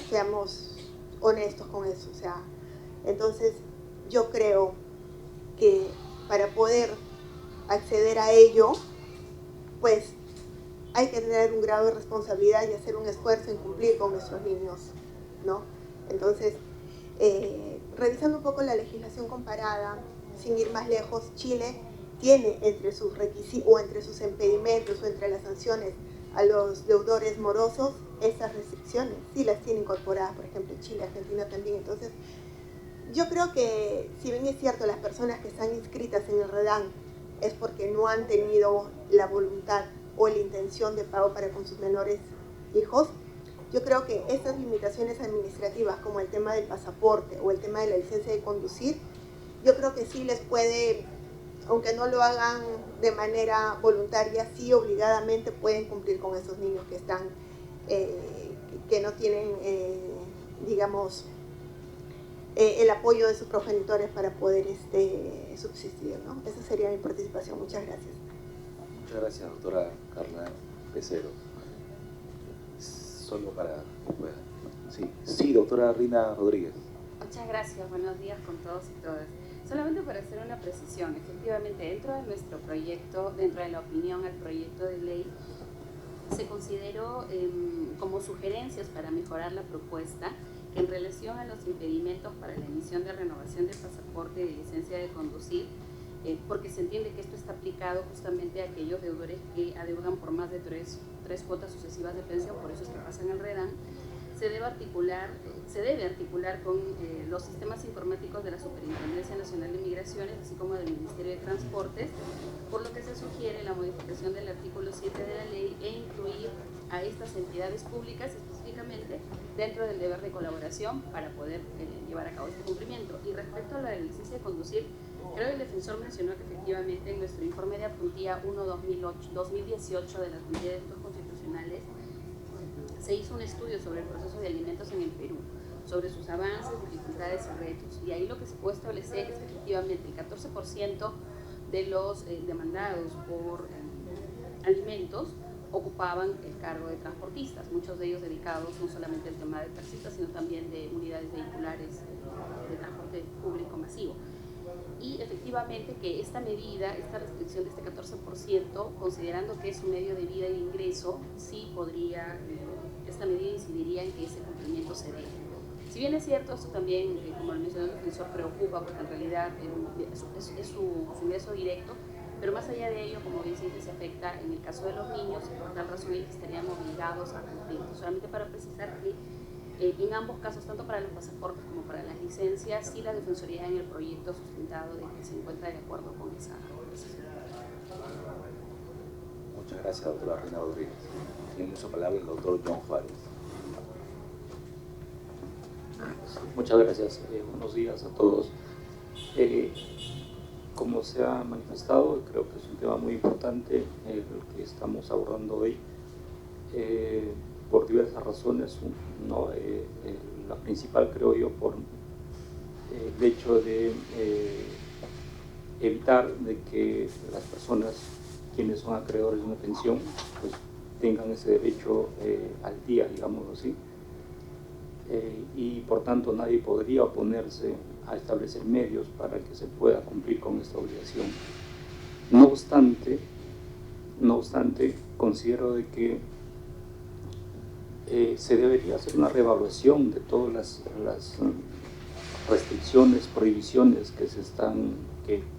Seamos honestos con eso. O sea, entonces yo creo que para poder acceder a ello, pues hay que tener un grado de responsabilidad y hacer un esfuerzo en cumplir con nuestros niños, ¿no? Entonces, revisando un poco la legislación comparada, sin ir más lejos, Chile tiene entre sus requisitos o entre sus impedimentos o entre las sanciones a los deudores morosos esas restricciones, sí las tiene incorporadas, por ejemplo, Chile, Argentina también. Entonces, yo creo que si bien es cierto las personas que están inscritas en el REDAN es porque no han tenido la voluntad o la intención de pago para con sus menores hijos, yo creo que estas limitaciones administrativas como el tema del pasaporte o el tema de la licencia de conducir, yo creo que sí les puede, aunque no lo hagan de manera voluntaria, sí obligadamente pueden cumplir con esos niños que están, que no tienen, digamos, el apoyo de sus progenitores para poder subsistir, ¿no? Esa sería mi participación. Muchas gracias. Muchas gracias, doctora Carla Pecero. Solo para que pueda. Sí, doctora Rina Rodríguez. Muchas gracias, buenos días con todos y todas. Solamente para hacer una precisión, efectivamente dentro de nuestro proyecto, dentro de la opinión al proyecto de ley, se consideró como sugerencias para mejorar la propuesta que en relación a los impedimentos para la emisión de renovación de pasaporte y de licencia de conducir, porque se entiende que esto está aplicado justamente a aquellos deudores que adeudan por más de tres cuotas sucesivas de pensión, por eso es que pasan el REDAN, se debe articular con los sistemas informáticos de la Superintendencia Nacional de Migraciones, así como del Ministerio de Transportes, por lo que se sugiere la modificación del artículo 7 de la ley e incluir a estas entidades públicas específicamente dentro del deber de colaboración para poder llevar a cabo este cumplimiento. Y respecto a la licencia de conducir, creo que el defensor mencionó que efectivamente en nuestro informe de apuntía 1-2018 de la Comisión de Delitos Constitucionales se hizo un estudio sobre el proceso de alimentos en el Perú, sobre sus avances, dificultades y retos. Y ahí lo que se puede establecer es que efectivamente el 14% de los demandados por alimentos ocupaban el cargo de transportistas, muchos de ellos dedicados no solamente al tema de taxistas, sino también de unidades vehiculares de transporte público masivo. Y efectivamente que esta medida, esta restricción de este 14%, considerando que es un medio de vida y de ingreso, sí podría, esta medida incidiría en que ese cumplimiento se dé. Si bien es cierto, esto también, como lo mencionó el defensor, preocupa porque en realidad es su ingreso directo, pero más allá de ello, como bien se dice, se afecta en el caso de los niños, y por tal razón ellos estarían obligados a cumplir. Solamente para precisar que en ambos casos, tanto para los pasaportes como para las licencias, sí la Defensoría en el proyecto sustentado de que se encuentra de acuerdo con esa decisión. Muchas gracias, doctora Rina Rodríguez. Tiene su palabra el doctor John Juárez. Muchas gracias. Buenos días a todos. Como se ha manifestado, creo que es un tema muy importante el que estamos abordando hoy. Por diversas razones, ¿no? La principal creo yo por el hecho de evitar de que las personas quienes son acreedores de una pensión pues tengan ese derecho al día, digámoslo así, y por tanto nadie podría oponerse a establecer medios para que se pueda cumplir con esta obligación. No obstante, considero de que se debería hacer una reevaluación de todas las restricciones, prohibiciones que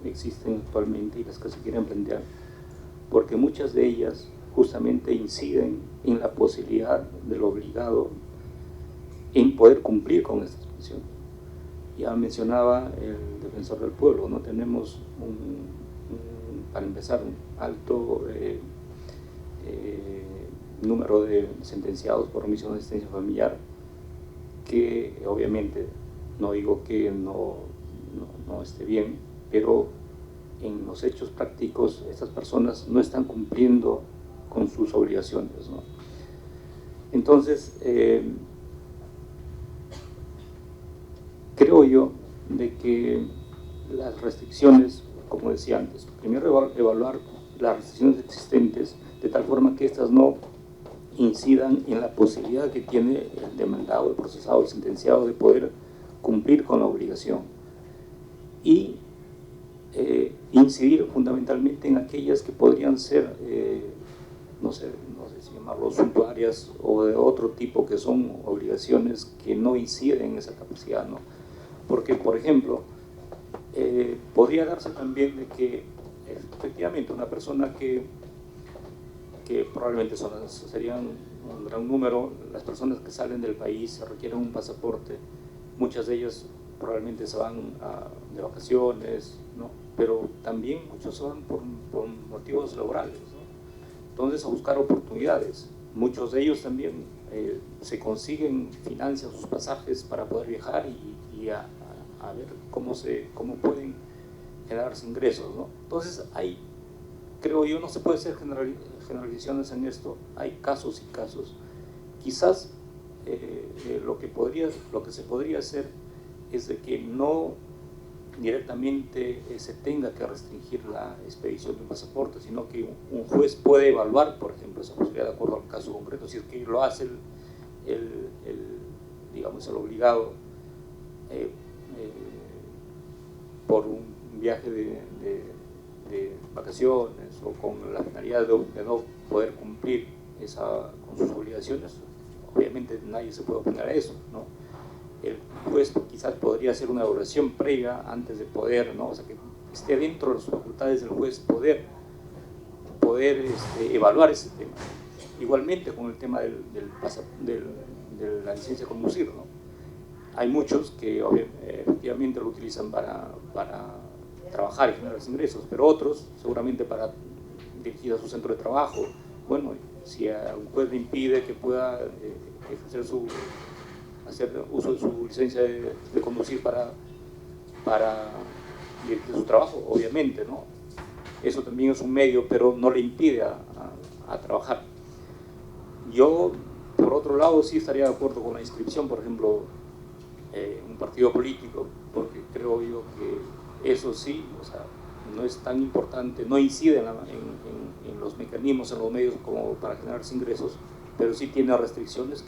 existen actualmente y las que se quieren plantear, porque muchas de ellas justamente inciden en la posibilidad del obligado en poder cumplir con estas pensiones. Ya mencionaba el defensor del pueblo, no tenemos para empezar un alto número de sentenciados por omisión de asistencia familiar, que obviamente no digo que no esté bien, pero en los hechos prácticos estas personas no están cumpliendo con sus obligaciones, ¿no? Entonces, creo yo de que las restricciones, como decía antes, primero evaluar las restricciones existentes de tal forma que estas no incidan en la posibilidad que tiene el demandado, el procesado, el sentenciado de poder cumplir con la obligación, y incidir fundamentalmente en aquellas que podrían ser no sé si llamarlo suntuarias o de otro tipo, que son obligaciones que no inciden en esa capacidad, ¿no? Porque, por ejemplo, podría darse también de que efectivamente una persona que probablemente serían un gran número, las personas que salen del país requieren un pasaporte, muchas de ellas probablemente se van de vacaciones, ¿no? Pero también muchos se van por motivos laborales, ¿no? Entonces, a buscar oportunidades. Muchos de ellos también se consiguen, financian sus pasajes para poder viajar y a ver cómo pueden generarse ingresos, ¿no? Entonces, creo yo, no se puede hacer generalizaciones en esto, hay casos y casos. Quizás lo que se podría hacer es de que no directamente se tenga que restringir la expedición de un pasaporte, sino que un juez puede evaluar, por ejemplo, esa posibilidad de acuerdo al caso concreto, si es que lo hace digamos, el obligado por un viaje de vacaciones o con la finalidad de no poder cumplir con sus obligaciones. Obviamente nadie se puede oponer a eso, ¿no? El juez quizás podría hacer una evaluación previa antes de poder, ¿no? O sea, que esté dentro de las facultades del juez poder evaluar ese tema. Igualmente con el tema de la licencia de conducir, ¿no? Hay muchos que efectivamente lo utilizan para trabajar y generar ingresos, pero otros seguramente para dirigir a su centro de trabajo. Bueno, si a un juez le impide que pueda hacer uso de su licencia de conducir para dirigir su trabajo, obviamente, ¿no? Eso también es un medio, pero no le impide a trabajar. Yo, por otro lado, sí estaría de acuerdo con la inscripción, por ejemplo, un partido político, porque creo yo que eso sí, o sea, no es tan importante, no incide en los mecanismos, en los medios como para generar ingresos, pero sí tiene restricciones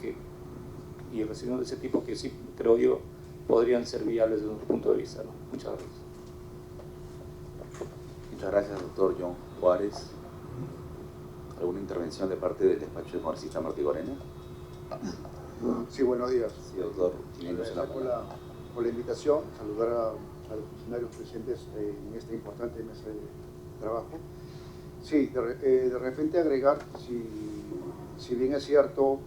y restricciones de ese tipo que sí, creo yo, podrían ser viables desde nuestro punto de vista, ¿no? Muchas gracias. Muchas gracias, doctor John Juárez. ¿Alguna intervención de parte del despacho del congresista Martí Gorena? Sí, buenos días. Sí, doctor. Gracias por la invitación, saludar a los funcionarios presentes en esta importante mesa de trabajo. Sí, de repente agregar, si bien es cierto,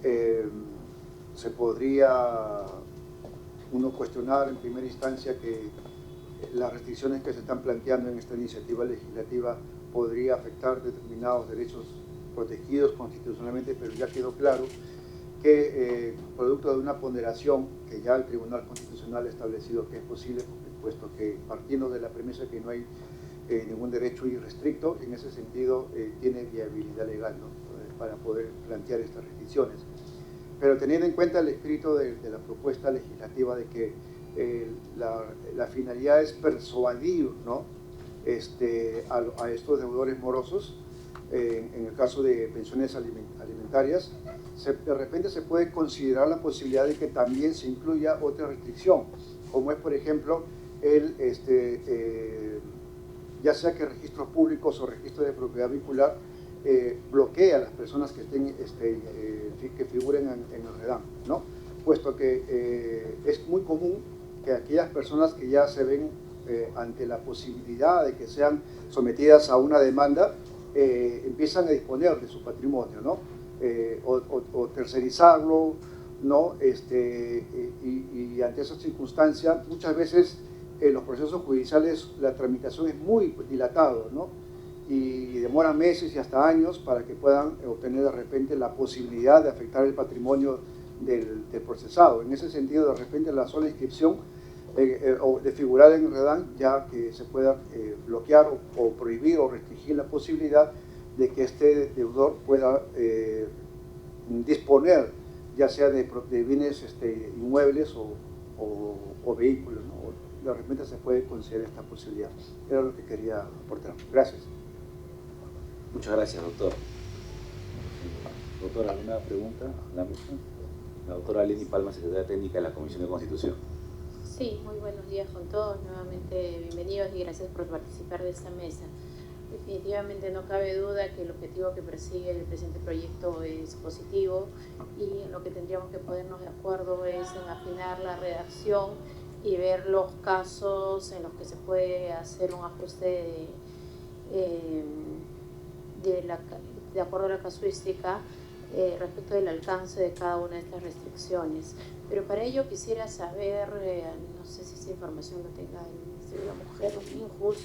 se podría uno cuestionar en primera instancia que las restricciones que se están planteando en esta iniciativa legislativa podría afectar determinados derechos protegidos constitucionalmente, pero ya quedó claro que producto de una ponderación que ya el Tribunal Constitucional ha establecido que es posible, puesto que partiendo de la premisa que no hay ningún derecho irrestricto, en ese sentido tiene viabilidad legal, ¿no? Para poder plantear estas restricciones. Pero teniendo en cuenta el espíritu de la propuesta legislativa de que la finalidad es persuadir, ¿no? A estos deudores morosos, en el caso de pensiones alimentarias, de repente se puede considerar la posibilidad de que también se incluya otra restricción, como es, por ejemplo, ya sea que registros públicos o registros de propiedad vincular bloquea a las personas que que figuren en el REDAM, ¿no? Puesto que es muy común que aquellas personas que ya se ven ante la posibilidad de que sean sometidas a una demanda, empiezan a disponer de su patrimonio, ¿no? O tercerizarlo, ¿no? Y ante esa circunstancia, muchas veces en los procesos judiciales la tramitación es muy dilatada, ¿no? Y demora meses y hasta años para que puedan obtener de repente la posibilidad de afectar el patrimonio del procesado. En ese sentido, de repente la sola inscripción o de figurar en el REDAM, ya que se pueda bloquear o prohibir o restringir la posibilidad de que este deudor pueda disponer ya sea de bienes inmuebles o vehículos, ¿no? De repente se puede considerar esta posibilidad. Era lo que quería aportar. Gracias. Muchas gracias, doctor. Doctor, ¿alguna pregunta? La doctora Lenny Palma, secretaria técnica de la Comisión de Constitución. Sí, muy buenos días con todos. Nuevamente bienvenidos y gracias por participar de esta mesa. Definitivamente no cabe duda que el objetivo que persigue el presente proyecto es positivo, y en lo que tendríamos que ponernos de acuerdo es en afinar la redacción y ver los casos en los que se puede hacer un ajuste de acuerdo a la casuística respecto del alcance de cada una de estas restricciones. Pero para ello quisiera saber, no sé si esa información lo tenga el Ministerio de la Mujer o MINJUS,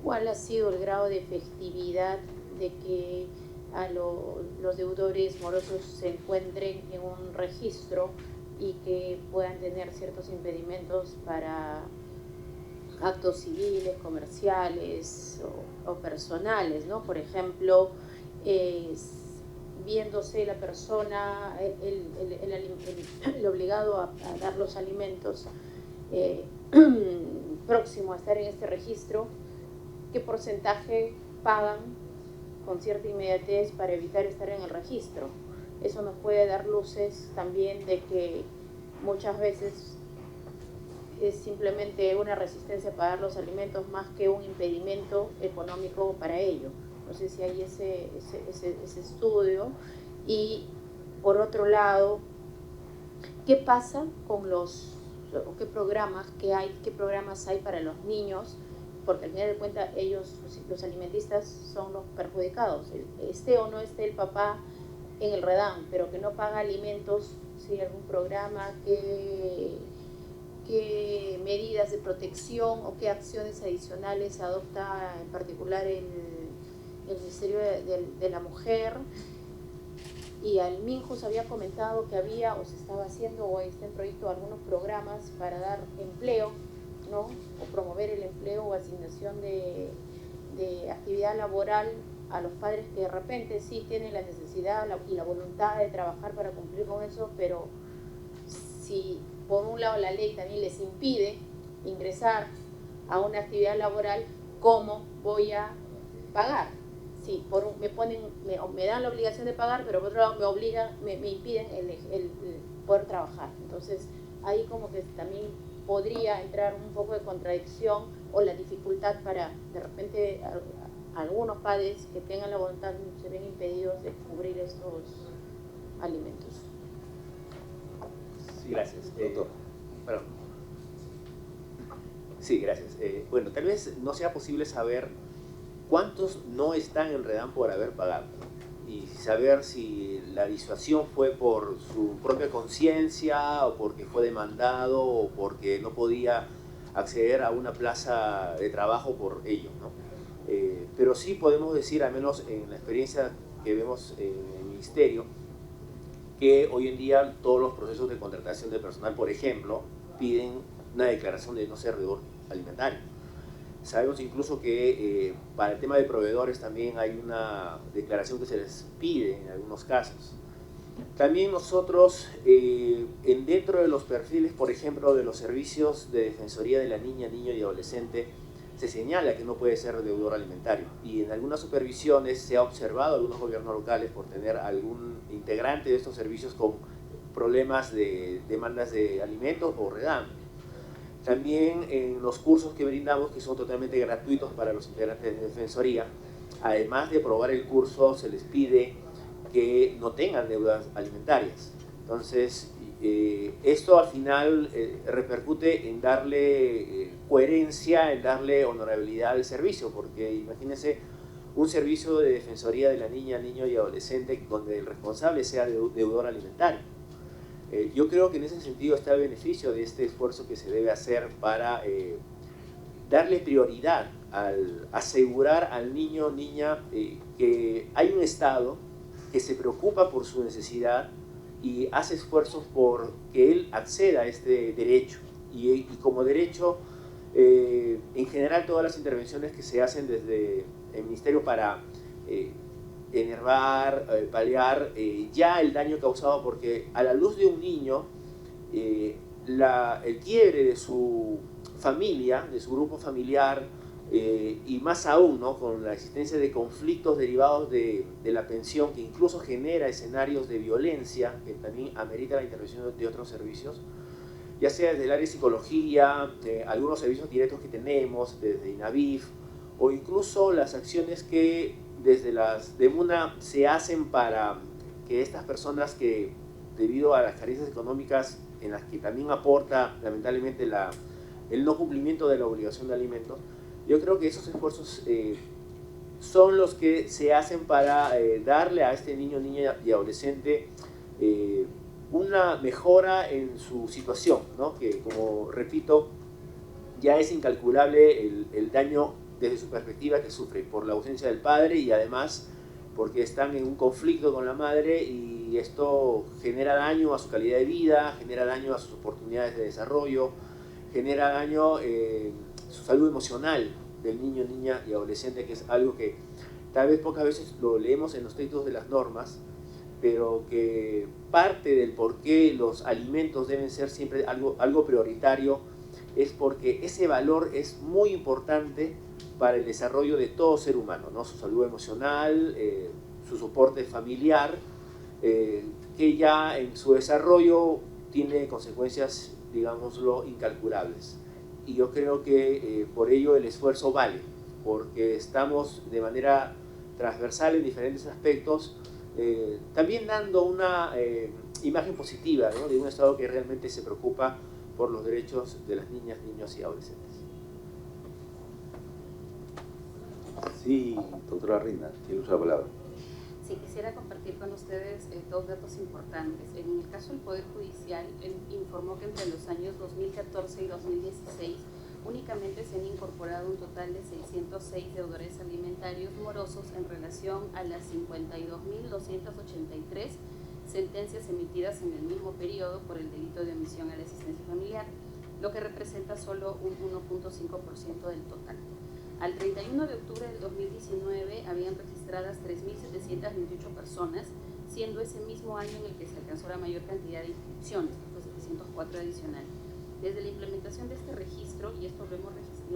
¿cuál ha sido el grado de efectividad de que a los deudores morosos se encuentren en un registro y que puedan tener ciertos impedimentos para actos civiles, comerciales o personales, ¿no? Por ejemplo, viéndose la persona, el obligado a dar los alimentos próximo a estar en este registro, ¿qué porcentaje pagan con cierta inmediatez para evitar estar en el registro? Eso nos puede dar luces también de que muchas veces es simplemente una resistencia a pagar los alimentos más que un impedimento económico para ello. No sé si hay ese estudio. Y por otro lado, ¿qué pasa con qué programas hay para los niños? Porque al final de cuentas ellos, los alimentistas, son los perjudicados. Esté o no esté el papá en el REDAM, pero que no paga alimentos, ¿sí? Algún programa, qué medidas de protección o qué acciones adicionales adopta en particular el Ministerio de la Mujer. Y al MINJUS había comentado que había o se estaba haciendo o está en proyecto algunos programas para dar empleo, ¿no? O promover el empleo o asignación de actividad laboral a los padres que de repente sí tienen la necesidad y la voluntad de trabajar para cumplir con eso, pero si por un lado la ley también les impide ingresar a una actividad laboral, ¿cómo voy a pagar? Sí, me dan la obligación de pagar, pero por otro lado me impiden el poder trabajar. Entonces ahí como que también podría entrar un poco de contradicción o la dificultad para de repente algunos padres que tengan la voluntad se ven impedidos de cubrir estos alimentos. Sí, gracias. Perdón. Sí, gracias. Bueno, tal vez no sea posible saber cuántos no están en REDAM por haber pagado, y saber si la disuasión fue por su propia conciencia o porque fue demandado o porque no podía acceder a una plaza de trabajo por ello, ¿no? Pero sí podemos decir, al menos en la experiencia que vemos en el Ministerio, que hoy en día todos los procesos de contratación de personal, por ejemplo, piden una declaración de no ser deudor alimentario. Sabemos incluso que para el tema de proveedores también hay una declaración que se les pide en algunos casos. También nosotros, dentro de los perfiles, por ejemplo, de los servicios de Defensoría de la Niña, Niño y Adolescente, se señala que no puede ser deudor alimentario. Y en algunas supervisiones se ha observado algunos gobiernos locales por tener algún integrante de estos servicios con problemas de demandas de alimentos o REDAM. También en los cursos que brindamos, que son totalmente gratuitos para los integrantes de Defensoría, además de aprobar el curso, se les pide que no tengan deudas alimentarias. Entonces, esto al final repercute en darle coherencia, en darle honorabilidad al servicio, porque imagínense un servicio de Defensoría de la Niña, Niño y Adolescente donde el responsable sea deudor alimentario. Yo creo que en ese sentido está el beneficio de este esfuerzo que se debe hacer para darle prioridad al asegurar al niño o niña que hay un Estado que se preocupa por su necesidad y hace esfuerzos por que él acceda a este derecho. Y como derecho, en general todas las intervenciones que se hacen desde el Ministerio para enervar, paliar ya el daño causado, porque a la luz de un niño, el quiebre de su familia, de su grupo familiar, y más aún, ¿no?, con la existencia de conflictos derivados de la pensión, que incluso genera escenarios de violencia, que también amerita la intervención de otros servicios, ya sea desde el área de psicología, algunos servicios directos que tenemos, desde INAVIF, o incluso las acciones que desde las DEMUNA se hacen para que estas personas que, debido a las carencias económicas en las que también aporta lamentablemente el no cumplimiento de la obligación de alimentos, yo creo que esos esfuerzos son los que se hacen para darle a este niño, niña y adolescente una mejora en su situación, ¿no? Que, como repito, ya es incalculable el daño desde su perspectiva que sufre por la ausencia del padre y además porque están en un conflicto con la madre, y esto genera daño a su calidad de vida, genera daño a sus oportunidades de desarrollo, genera daño su salud emocional del niño, niña y adolescente, que es algo que tal vez pocas veces lo leemos en los textos de las normas, pero que parte del por qué los alimentos deben ser siempre algo prioritario es porque ese valor es muy importante para el desarrollo de todo ser humano, ¿no? Su salud emocional, su soporte familiar, que ya en su desarrollo tiene consecuencias, digámoslo, incalculables. Y yo creo que por ello el esfuerzo vale, porque estamos de manera transversal en diferentes aspectos, también dando una imagen positiva, ¿no? De un Estado que realmente se preocupa por los derechos de las niñas, niños y adolescentes. Sí, doctora Reina, tiene usa la palabra. Sí, quisiera compartir con ustedes dos datos importantes. En el caso del Poder Judicial, informó que entre los años 2014 y 2016 únicamente se han incorporado un total de 606 deudores alimentarios morosos en relación a las 52.283 sentencias emitidas en el mismo periodo por el delito de omisión a la asistencia familiar, lo que representa solo un 1.5% del total. Al 31 de octubre del 2019 habían registradas 3.728 personas, siendo ese mismo año en el que se alcanzó la mayor cantidad de inscripciones, los 704 adicionales. Desde la implementación de este registro, y esto lo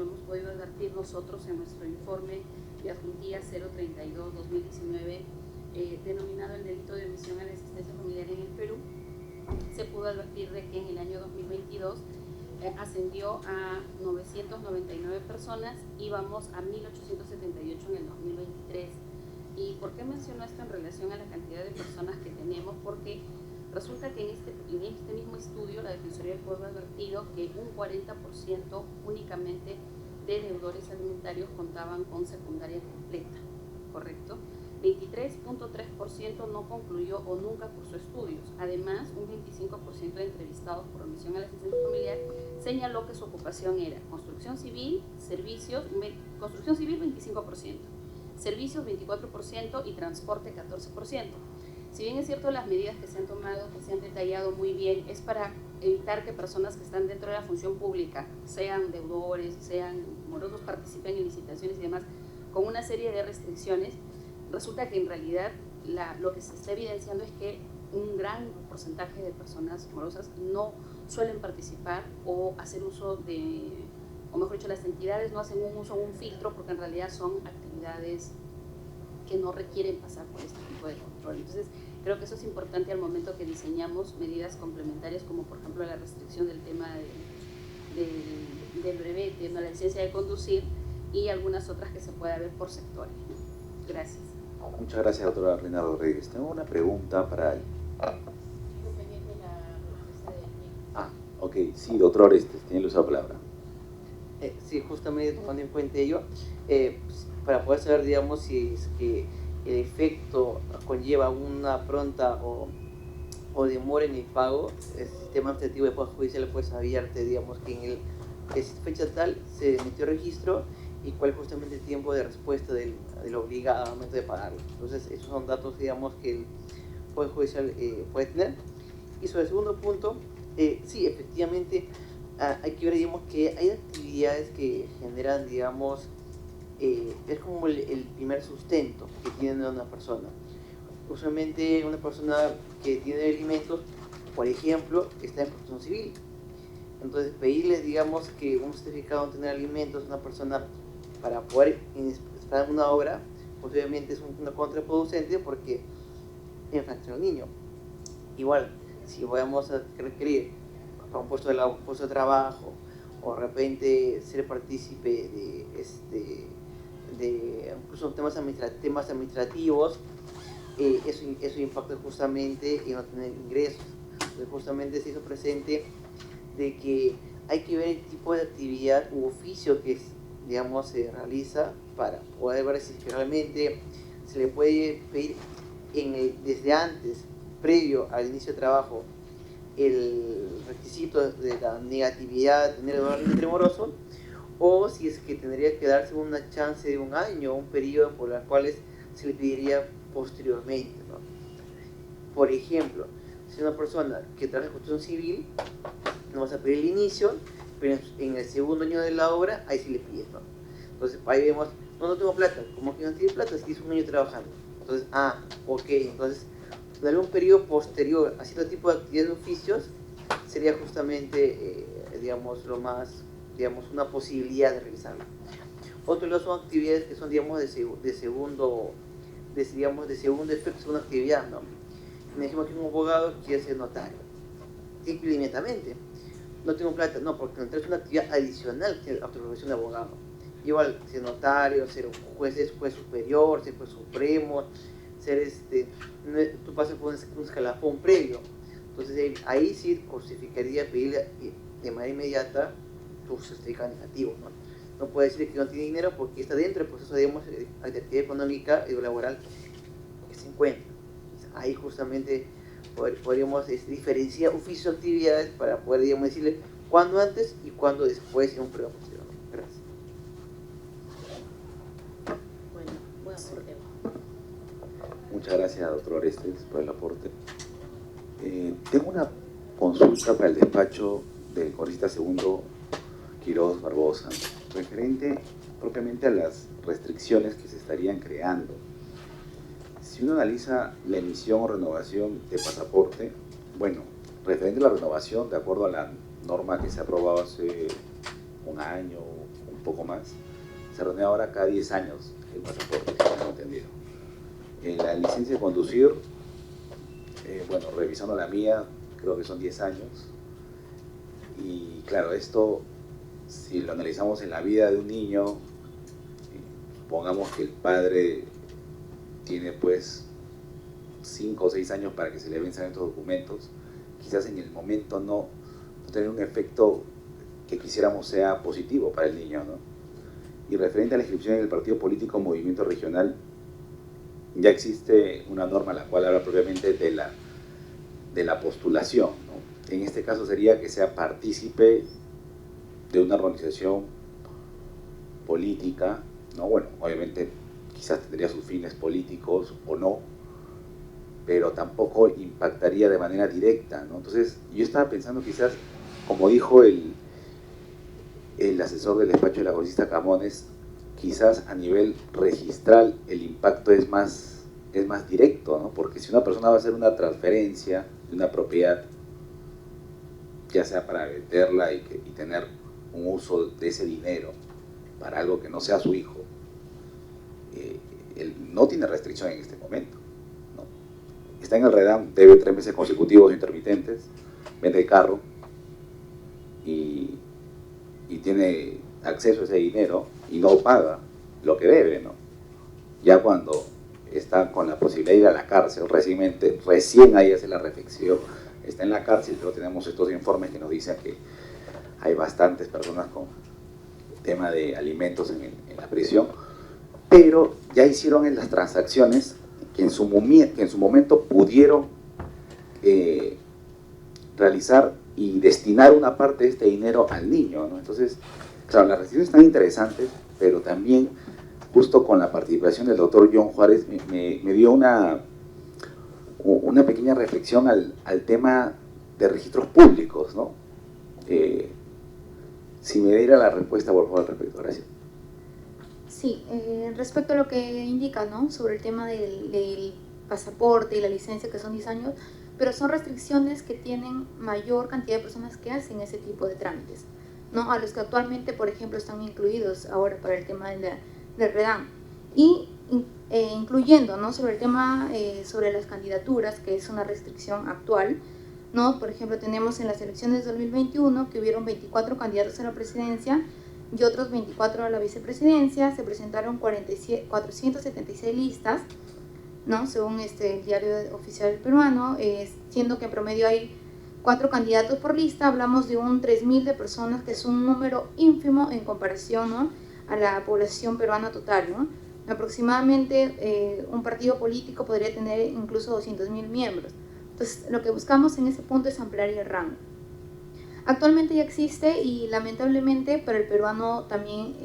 hemos podido advertir nosotros en nuestro informe de adjuntía 032-2019, denominado el delito de omisión a la asistencia familiar en el Perú, se pudo advertir de que en el año 2022 ascendió a 999 personas y vamos a 1.878 en el 2023. ¿Y por qué menciono esto en relación a la cantidad de personas que tenemos? Porque resulta que en este mismo estudio la Defensoría del Pueblo ha advertido que un 40% únicamente de deudores alimentarios contaban con secundaria completa, ¿correcto? 23.3% no concluyó o nunca cursó estudios. Además, un 25% de entrevistados por omisión a la asistencia familiar señaló que su ocupación era construcción civil, servicios, construcción civil 25%, servicios 24% y transporte 14%. Si bien es cierto, las medidas que se han tomado, que se han detallado muy bien, es para evitar que personas que están dentro de la función pública, sean deudores, sean morosos, participen en licitaciones y demás, con una serie de restricciones. Resulta que en realidad lo que se está evidenciando es que un gran porcentaje de personas morosas no suelen participar o hacer uso de, o mejor dicho, las entidades no hacen un uso o un filtro porque en realidad son actividades que no requieren pasar por este tipo de control. Entonces, creo que eso es importante al momento que diseñamos medidas complementarias como por ejemplo la restricción del tema del brevete, ¿no? La licencia de conducir y algunas otras que se pueda ver por sectores. Gracias. Muchas gracias, doctora Reina Rodríguez. Tengo una pregunta para él. Ok, sí, doctor Orestes, tiene la palabra. Sí, justamente tomando en cuenta ello, para poder saber, digamos, si es que el efecto conlleva una pronta o demora en el pago, el sistema administrativo de Poder Judicial pues advierte, digamos, que en fecha tal se emitió registro y cuál es justamente el tiempo de respuesta del obligado al momento de pagarlo. Entonces, esos son datos, digamos, que el Poder Judicial puede tener. Y sobre el segundo punto, sí, efectivamente, hay que ver, digamos, que hay actividades que generan, digamos, es como el primer sustento que tiene una persona. Usualmente una persona que tiene alimentos, por ejemplo, está en protección civil. Entonces, pedirles, digamos, que un certificado de tener alimentos a una persona para poder instalar una obra, posiblemente es una contraproducente porque infracciona al niño. Igual, si vamos a requerir para un puesto de trabajo o de repente ser partícipe incluso temas administrativos, eso impacta justamente en no tener ingresos. Entonces justamente se hizo presente de que hay que ver el tipo de actividad u oficio que, digamos, se realiza para poder ver si realmente se le puede pedir desde antes, previo al inicio de trabajo, el requisito de la negatividad de tener el horario tremoroso, o si es que tendría que darse una chance de un año, un periodo por los cuales se le pediría posteriormente, ¿no? Por ejemplo, si una persona que trabaja en construcción civil, no vas a pedir el inicio, pero en el segundo año de la obra, ahí sí le pides, ¿no? Entonces ahí vemos, no tengo plata, ¿cómo que no tiene plata? Si es un año trabajando. Entonces, ok, entonces darle un periodo posterior a cierto tipo de actividades de oficios sería justamente, digamos, lo más, digamos, una posibilidad de realizarlo. Otros son actividades que son, digamos, de segundo efecto, segunda actividad, ¿no? Me dijimos que un abogado quiere ser notario. Simple y inmediatamente. No tengo plata, no, porque es una actividad adicional a tu profesión de abogado. Igual, ser notario, ser juez superior, ser juez supremo, ser tú pasas por un escalafón previo. Entonces ahí sí justificaría pedirle de manera inmediata tu certificado negativo, ¿no? No puede decir que no tiene dinero porque está dentro del proceso, digamos, de actividad económica y laboral que se encuentra. Ahí justamente podríamos diferenciar oficios y actividades para poder, digamos, decirle cuándo antes y cuándo después en un periodo posterior. Gracias. Bueno, buen aporte. Muchas gracias, doctor Orestes, por el aporte. Tengo una consulta para el despacho del congresista segundo Quiroz Barbosa, referente propiamente a las restricciones que se estarían creando. Si uno analiza la emisión o renovación de pasaporte, bueno, referente a la renovación, de acuerdo a la norma que se aprobó hace un año, un poco más, se renueva ahora cada 10 años el pasaporte, si tengo entendido. La licencia de conducir, bueno, revisando la mía, creo que son 10 años. Y claro, esto, si lo analizamos en la vida de un niño, supongamos que el padre tiene pues 5 o 6 años para que se le venzan estos documentos, quizás en el momento no tener un efecto que quisiéramos sea positivo para el niño, ¿no? Y referente a la inscripción en el partido político Movimiento Regional, ya existe una norma la cual habla propiamente de la postulación, ¿no? En este caso sería que sea partícipe de una organización política, ¿no? Bueno, obviamente quizás tendría sus fines políticos o no, pero tampoco impactaría de manera directa, ¿no? Entonces yo estaba pensando quizás, como dijo el asesor del despacho de la congresista Camones, quizás a nivel registral el impacto es más directo, ¿no? Porque si una persona va a hacer una transferencia de una propiedad, ya sea para venderla y tener un uso de ese dinero para algo que no sea su hijo, él no tiene restricción en este momento, ¿no? Está en el REDAM, debe 3 meses consecutivos intermitentes, vende el carro y tiene acceso a ese dinero y no paga lo que debe, ¿no? Ya cuando está con la posibilidad de ir a la cárcel, recién ahí hace la reflexión, está en la cárcel, pero tenemos estos informes que nos dicen que hay bastantes personas con tema de alimentos en la prisión, pero ya hicieron en las transacciones que en su momento pudieron realizar y destinar una parte de este dinero al niño, ¿no? Entonces, claro, las restricciones están interesantes, pero también, justo con la participación del doctor John Juárez, me dio una pequeña reflexión al tema de registros públicos, ¿no? Si me diera la respuesta, por favor, al respecto. Gracias. Sí, respecto a lo que indica, ¿no? Sobre el tema del pasaporte y la licencia, que son 10 años, pero son restricciones que tienen mayor cantidad de personas que hacen ese tipo de trámites, ¿no? A los que actualmente, por ejemplo, están incluidos ahora para el tema del REDAM. Y incluyendo, ¿no? Sobre el tema sobre las candidaturas, que es una restricción actual, ¿no? Por ejemplo, tenemos en las elecciones de 2021 que hubieron 24 candidatos a la presidencia y otros 24 a la vicepresidencia. Se presentaron 476 listas, ¿no? Según el diario oficial peruano, siendo que en promedio hay 4 candidatos por lista. Hablamos de un 3.000 de personas, que es un número ínfimo en comparación, ¿no?, a la población peruana total, ¿no? Aproximadamente un partido político podría tener incluso 200.000 miembros. Entonces, lo que buscamos en ese punto es ampliar el rango. Actualmente ya existe, y lamentablemente para el peruano también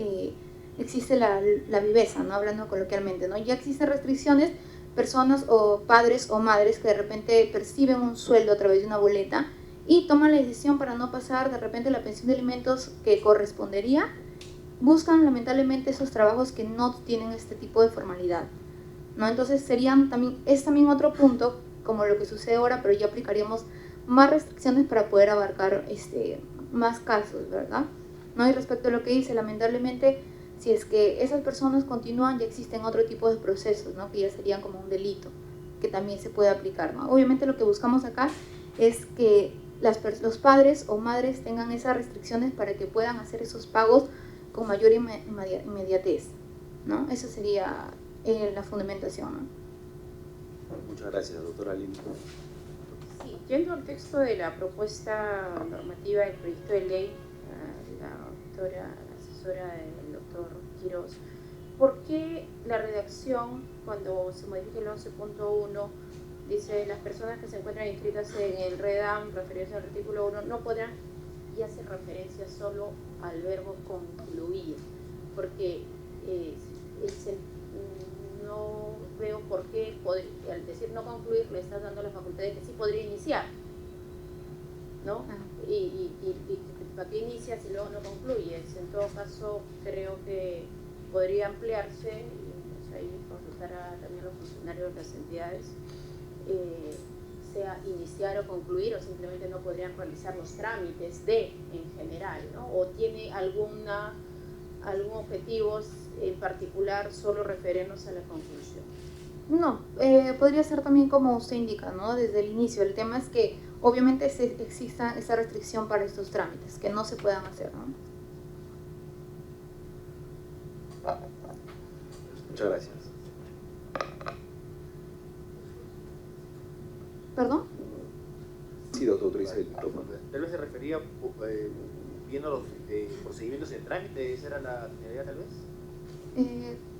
existe la viveza, ¿no?, hablando coloquialmente, ¿no? Ya existen restricciones, personas o padres o madres que de repente perciben un sueldo a través de una boleta y toman la decisión para no pasar de repente la pensión de alimentos que correspondería. Buscan lamentablemente esos trabajos que no tienen este tipo de formalidad, ¿no? Entonces es también otro punto, como lo que sucede ahora, pero ya aplicaríamos más restricciones para poder abarcar más casos, ¿verdad? ¿No? Y respecto a lo que dice, lamentablemente, si es que esas personas continúan, ya existen otro tipo de procesos, ¿no?, que ya serían como un delito, que también se puede aplicar, ¿no? Obviamente lo que buscamos acá es que los padres o madres tengan esas restricciones para que puedan hacer esos pagos con mayor inmediatez, ¿no? Esa sería la fundamentación, ¿no? Muchas gracias, doctora Lina. Sí, yendo al texto de la propuesta normativa del proyecto de ley, la asesora del doctor Quiroz, ¿por qué la redacción, cuando se modifica el 11.1, dice las personas que se encuentran inscritas en el REDAM, referidos al artículo 1, no podrán, y hace referencia solo al verbo concluir? Porque no veo por qué, al decir no concluir, le estás dando la facultad de que sí podría iniciar, ¿no? Y ¿para qué inicias si luego no concluyes? En todo caso, creo que podría ampliarse, y pues ahí consultar también a los funcionarios de las entidades, sea iniciar o concluir, o simplemente no podrían realizar los trámites en general, ¿no? O tiene algún objetivo en particular, solo referirnos a la conclusión. No, podría ser también como usted indica, ¿no?, desde el inicio. El tema es que obviamente exista esa restricción para estos trámites, que no se puedan hacer, ¿no? Muchas gracias. ¿Perdón? Sí, doctor, autoriza el micrófono. Tal vez se refería viendo los procedimientos de trámite, ¿esa era la finalidad tal vez?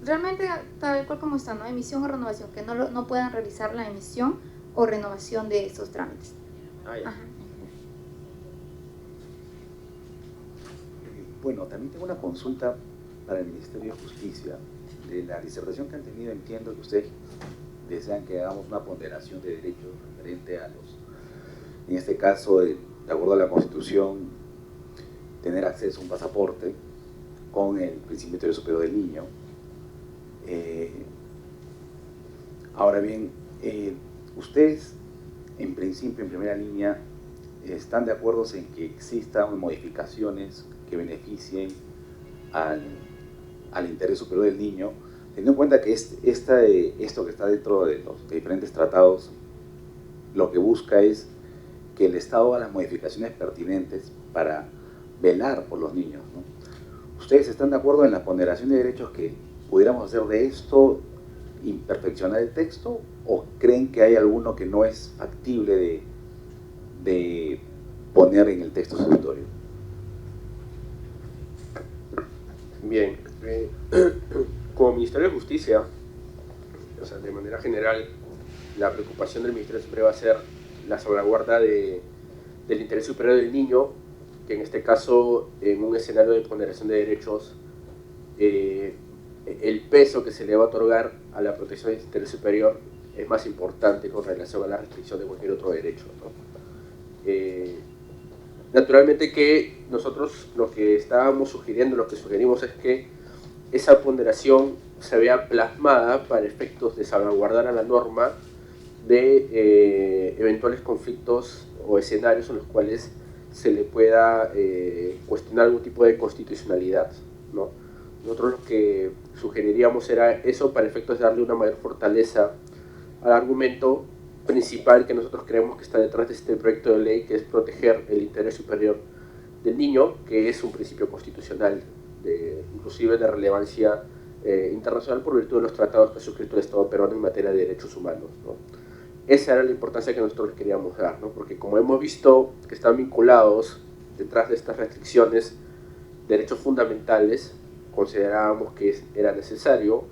Realmente tal cual como está, ¿no?, emisión o renovación, que no puedan realizar la emisión o renovación de estos trámites. Ah, ya. Ajá. Bueno, también tengo una consulta para el Ministerio de Justicia. De la disertación que han tenido, entiendo que ustedes desean que hagamos una ponderación de derechos referente a en este caso, de acuerdo a la Constitución, tener acceso a un pasaporte con el principio de interés superior del niño. Ahora bien, ustedes, en principio, en primera línea, están de acuerdo en que existan modificaciones que beneficien al interés superior del niño, teniendo en cuenta que esto que está dentro de los diferentes tratados, lo que busca es que el Estado haga las modificaciones pertinentes para velar por los niños, ¿no? ¿Ustedes están de acuerdo en la ponderación de derechos que pudiéramos hacer de esto y perfeccionar el texto, o creen que hay alguno que no es factible de poner en el texto sustitutorio? Bien, como Ministerio de Justicia, o sea, de manera general, la preocupación del Ministerio Superior va a ser la salvaguarda del interés superior del niño, que en este caso, en un escenario de ponderación de derechos, el peso que se le va a otorgar a la protección del interés superior es más importante con relación a la restricción de cualquier otro derecho, ¿no? Naturalmente que nosotros lo que estábamos sugiriendo, lo que sugerimos es que esa ponderación se vea plasmada para efectos de salvaguardar a la norma de eventuales conflictos o escenarios en los cuales se le pueda cuestionar algún tipo de constitucionalidad, ¿no? Nosotros lo que sugeriríamos era eso para efectos de darle una mayor fortaleza al argumento principal que nosotros creemos que está detrás de este proyecto de ley, que es proteger el interés superior del niño, que es un principio constitucional inclusive de relevancia internacional por virtud de los tratados que ha suscrito el Estado peruano en materia de derechos humanos, ¿no? Esa era la importancia que nosotros les queríamos dar, ¿no? Porque como hemos visto que están vinculados detrás de estas restricciones derechos fundamentales, considerábamos que era necesario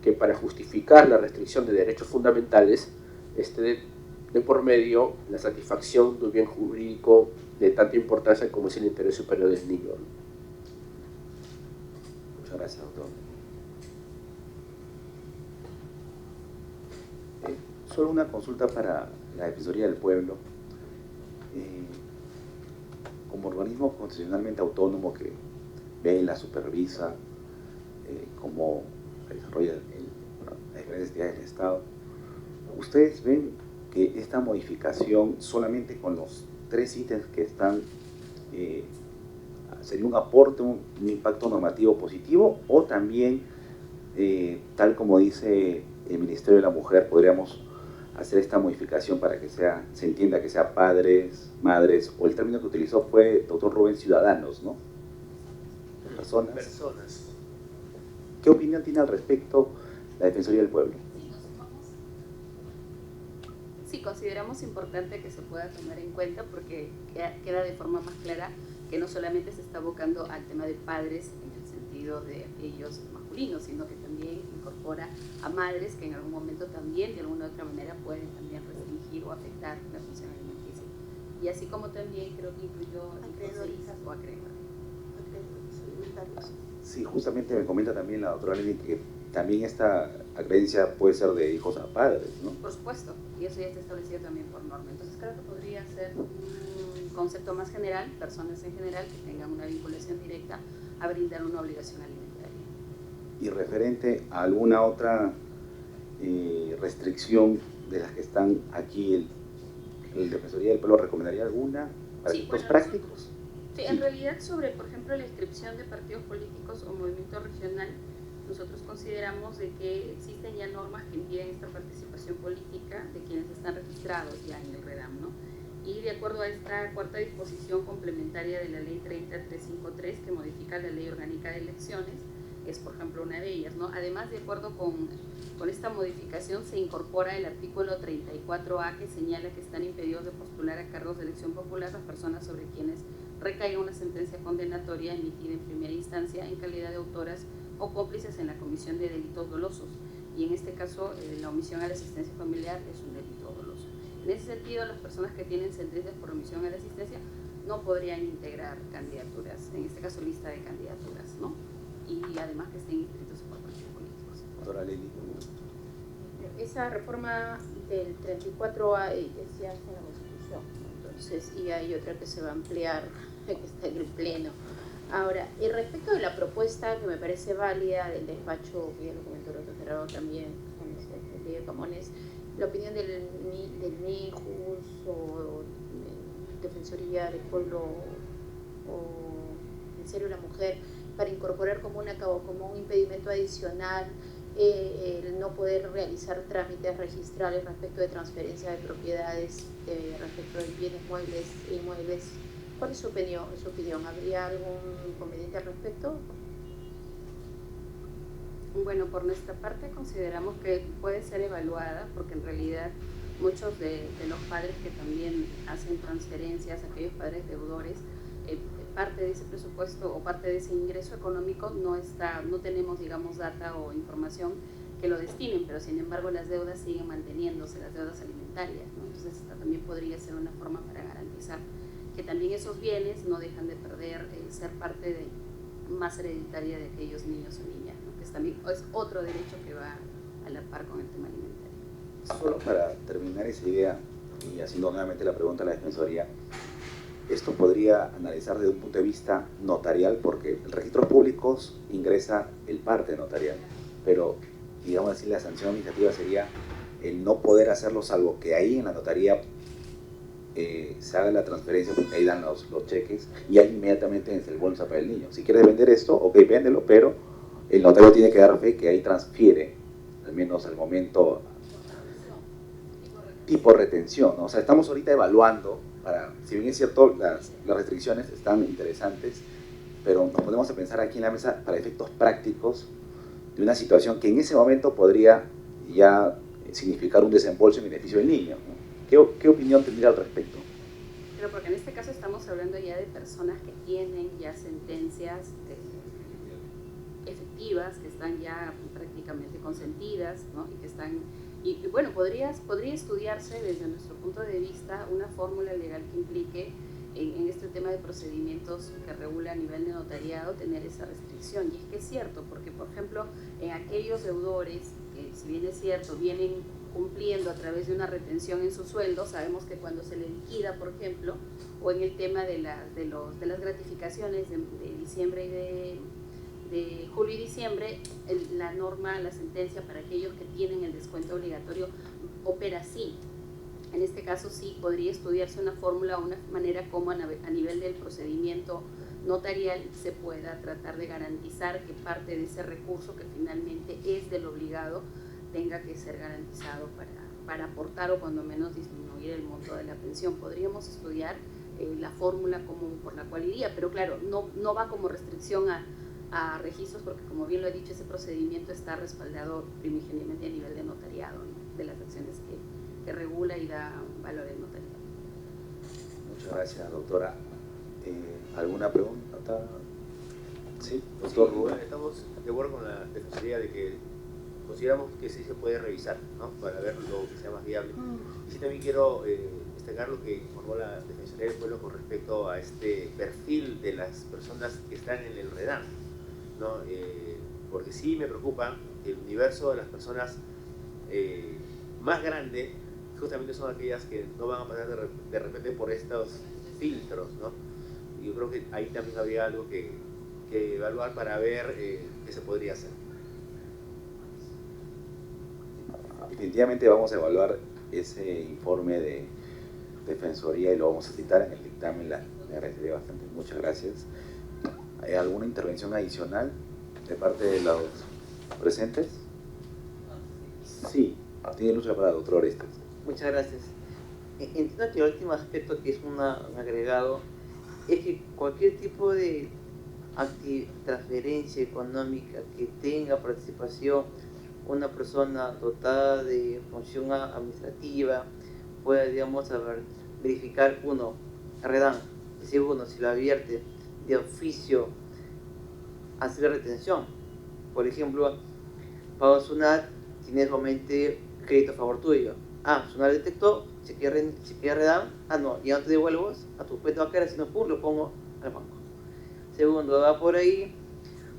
que para justificar la restricción de derechos fundamentales esté de por medio la satisfacción de un bien jurídico de tanta importancia como es el interés superior del niño, ¿no? Muchas gracias, doctor. Solo una consulta para la Defensoría del Pueblo. Como organismo constitucionalmente autónomo que vela, supervisa cómo se desarrolla las diferentes entidades del Estado, ¿ustedes ven que esta modificación solamente con los 3 ítems que están sería un aporte, un impacto normativo positivo, o también, tal como dice el Ministerio de la Mujer, podríamos hacer esta modificación para que se entienda que sea padres, madres, o el término que utilizó fue, doctor Rubén, ciudadanos, ¿no? Personas. ¿Qué opinión tiene al respecto la Defensoría del Pueblo? Sí, consideramos importante que se pueda tomar en cuenta porque queda de forma más clara que no solamente se está abocando al tema de padres en el sentido de aquellos masculinos, sino que también incorpora a madres que en algún momento también de alguna u otra manera pueden también restringir o afectar la función alimenticia. Y así como también creo que incluyó hijos e hijas o acreedores. Sí, justamente me comenta también la doctora Leni que también esta acreencia puede ser de hijos a padres, ¿no? Por supuesto, y eso ya está establecido también por norma. Entonces creo que podría ser un concepto más general, personas en general que tengan una vinculación directa a brindar una obligación alimentaria. Y referente a alguna otra restricción de las que están aquí, ¿el Defensoría del Pueblo recomendaría alguna para efectos prácticos? Sí, en realidad sobre, por ejemplo, la inscripción de partidos políticos o movimiento regional, nosotros consideramos de que existen ya normas que impiden esta participación política de quienes están registrados ya en el REDAM, ¿no? Y de acuerdo a esta cuarta disposición complementaria de la Ley 30353 que modifica la Ley Orgánica de Elecciones, es por ejemplo una de ellas, ¿no? Además, de acuerdo con esta modificación se incorpora el artículo 34A que señala que están impedidos de postular a cargos de elección popular las personas sobre quienes recaiga una sentencia condenatoria emitida en primera instancia en calidad de autoras o cómplices en la comisión de delitos dolosos. Y en este caso, la omisión a la asistencia familiar es un delito doloso. En ese sentido, las personas que tienen sentencias por omisión a la asistencia no podrían integrar candidaturas, en este caso lista de candidaturas, ¿no? Y además que estén inscritos por partidos políticos. Doctora Leni. Esa reforma del 34A ya está en la Constitución, entonces, y hay otra que se va a ampliar, que está en el Pleno. Ahora, y respecto de la propuesta que me parece válida del despacho, que ya lo comentó el doctor Gerardo también, el Diego Camones, la opinión del NIJUS o Defensoría del Pueblo o Ministerio de la Mujer, para incorporar como un impedimento adicional el no poder realizar trámites registrales respecto de transferencia de propiedades, respecto de bienes muebles e inmuebles. ¿Cuál es su opinión? ¿Habría algún inconveniente al respecto? Bueno, por nuestra parte consideramos que puede ser evaluada porque en realidad muchos de los padres que también hacen transferencias, aquellos padres deudores, parte de ese presupuesto o parte de ese ingreso económico no tenemos, digamos, data o información que lo destinen, pero sin embargo las deudas siguen manteniéndose, las deudas alimentarias, ¿no? Entonces esta también podría ser una forma para garantizar que también esos bienes no dejan de perder, ser parte más hereditaria de aquellos niños o niñas, ¿no? Que también es otro derecho que va a la par con el tema alimentario. Solo para terminar esa idea, y haciendo nuevamente la pregunta a la Defensoría, esto podría analizar desde un punto de vista notarial, porque en registros públicos ingresa el parte notarial, pero digamos así la sanción administrativa sería el no poder hacerlo, salvo que ahí en la notaría se haga la transferencia, porque ahí dan los cheques y ahí inmediatamente es el bolsa para el niño. Si quieres vender esto, ok, véndelo, pero el notario tiene que dar fe que ahí transfiere, al menos al momento, tipo retención, ¿no? O sea, estamos ahorita evaluando, si bien es cierto, las restricciones están interesantes, pero nos ponemos a pensar aquí en la mesa para efectos prácticos de una situación que en ese momento podría ya significar un desembolso en beneficio del niño, ¿no? ¿Qué opinión tendría al respecto? Pero porque en este caso estamos hablando ya de personas que tienen ya sentencias efectivas, que están ya prácticamente consentidas, ¿no? Y que están, y bueno, podría estudiarse desde nuestro punto de vista una fórmula legal que implique en este tema de procedimientos que regula a nivel de notariado tener esa restricción. Y es que es cierto, porque por ejemplo en aquellos deudores que, si bien es cierto, vienen cumpliendo a través de una retención en su sueldo, sabemos que cuando se le liquida, por ejemplo, o en el tema de las gratificaciones de diciembre y de julio y diciembre, la norma, la sentencia para aquellos que tienen el descuento obligatorio opera así. En este caso sí podría estudiarse una fórmula o una manera como a nivel del procedimiento notarial se pueda tratar de garantizar que parte de ese recurso que finalmente es del obligado tenga que ser garantizado para aportar o cuando menos disminuir el monto de la pensión. Podríamos estudiar la fórmula común por la cual iría, pero claro, no va como restricción a registros porque, como bien lo he dicho, ese procedimiento está respaldado primigeniamente a nivel de notariado, ¿no? De las acciones que regula y da valor al notariado. Muchas gracias, doctora. ¿Alguna pregunta? Sí, doctor Rubén. Estamos de acuerdo con la defensoría de que consideramos que sí se puede revisar, ¿no? Para ver lo que sea más viable. Y sí también quiero destacar lo que informó la Defensoría del Pueblo con respecto a este perfil de las personas que están en el REDAM, ¿no? Porque sí me preocupa el universo de las personas más grande, justamente son aquellas que no van a pasar de repente por estos filtros, ¿no? Y yo creo que ahí también habría algo que evaluar para ver qué se podría hacer. Definitivamente vamos a evaluar ese informe de Defensoría y lo vamos a citar en el dictamen. Le agradecería bastante. Muchas gracias. ¿Hay alguna intervención adicional de parte de los presentes? Sí, tiene luz para el doctor Orestes. Muchas gracias. Entiendo que el último aspecto, que es un agregado, es que cualquier tipo de transferencia económica que tenga participación una persona dotada de función administrativa pueda, digamos, verificar, uno, REDAM, y segundo, si lo advierte de oficio, hacer retención. Por ejemplo, pago SUNAT, tienes nuevamente crédito a favor tuyo. SUNAT detectó, se queda REDAM, no, ya no te devuelvo a tu cuenta bancaria, sino lo pongo al banco. Segundo, va por ahí,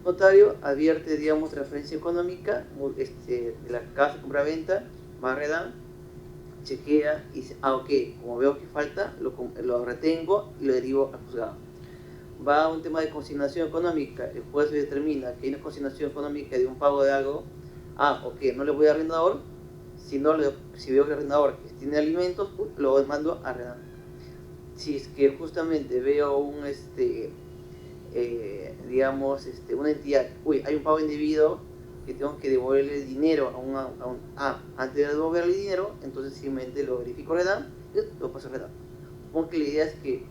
notario advierte, digamos, transferencia económica de la casa de compra-venta, va a REDAM, chequea y dice, ok, como veo que falta, lo retengo y lo derivo al juzgado. Va a un tema de consignación económica, el juez determina que hay una consignación económica de un pago de algo, ok, no le voy al arrendador, si veo que el arrendador tiene alimentos, lo mando a REDAM. Si es que justamente veo digamos, una entidad, hay un pago indebido que tengo que devolverle dinero antes de devolverle dinero, entonces simplemente lo verifico REDAM y lo paso a REDAM. Supongo que la idea es que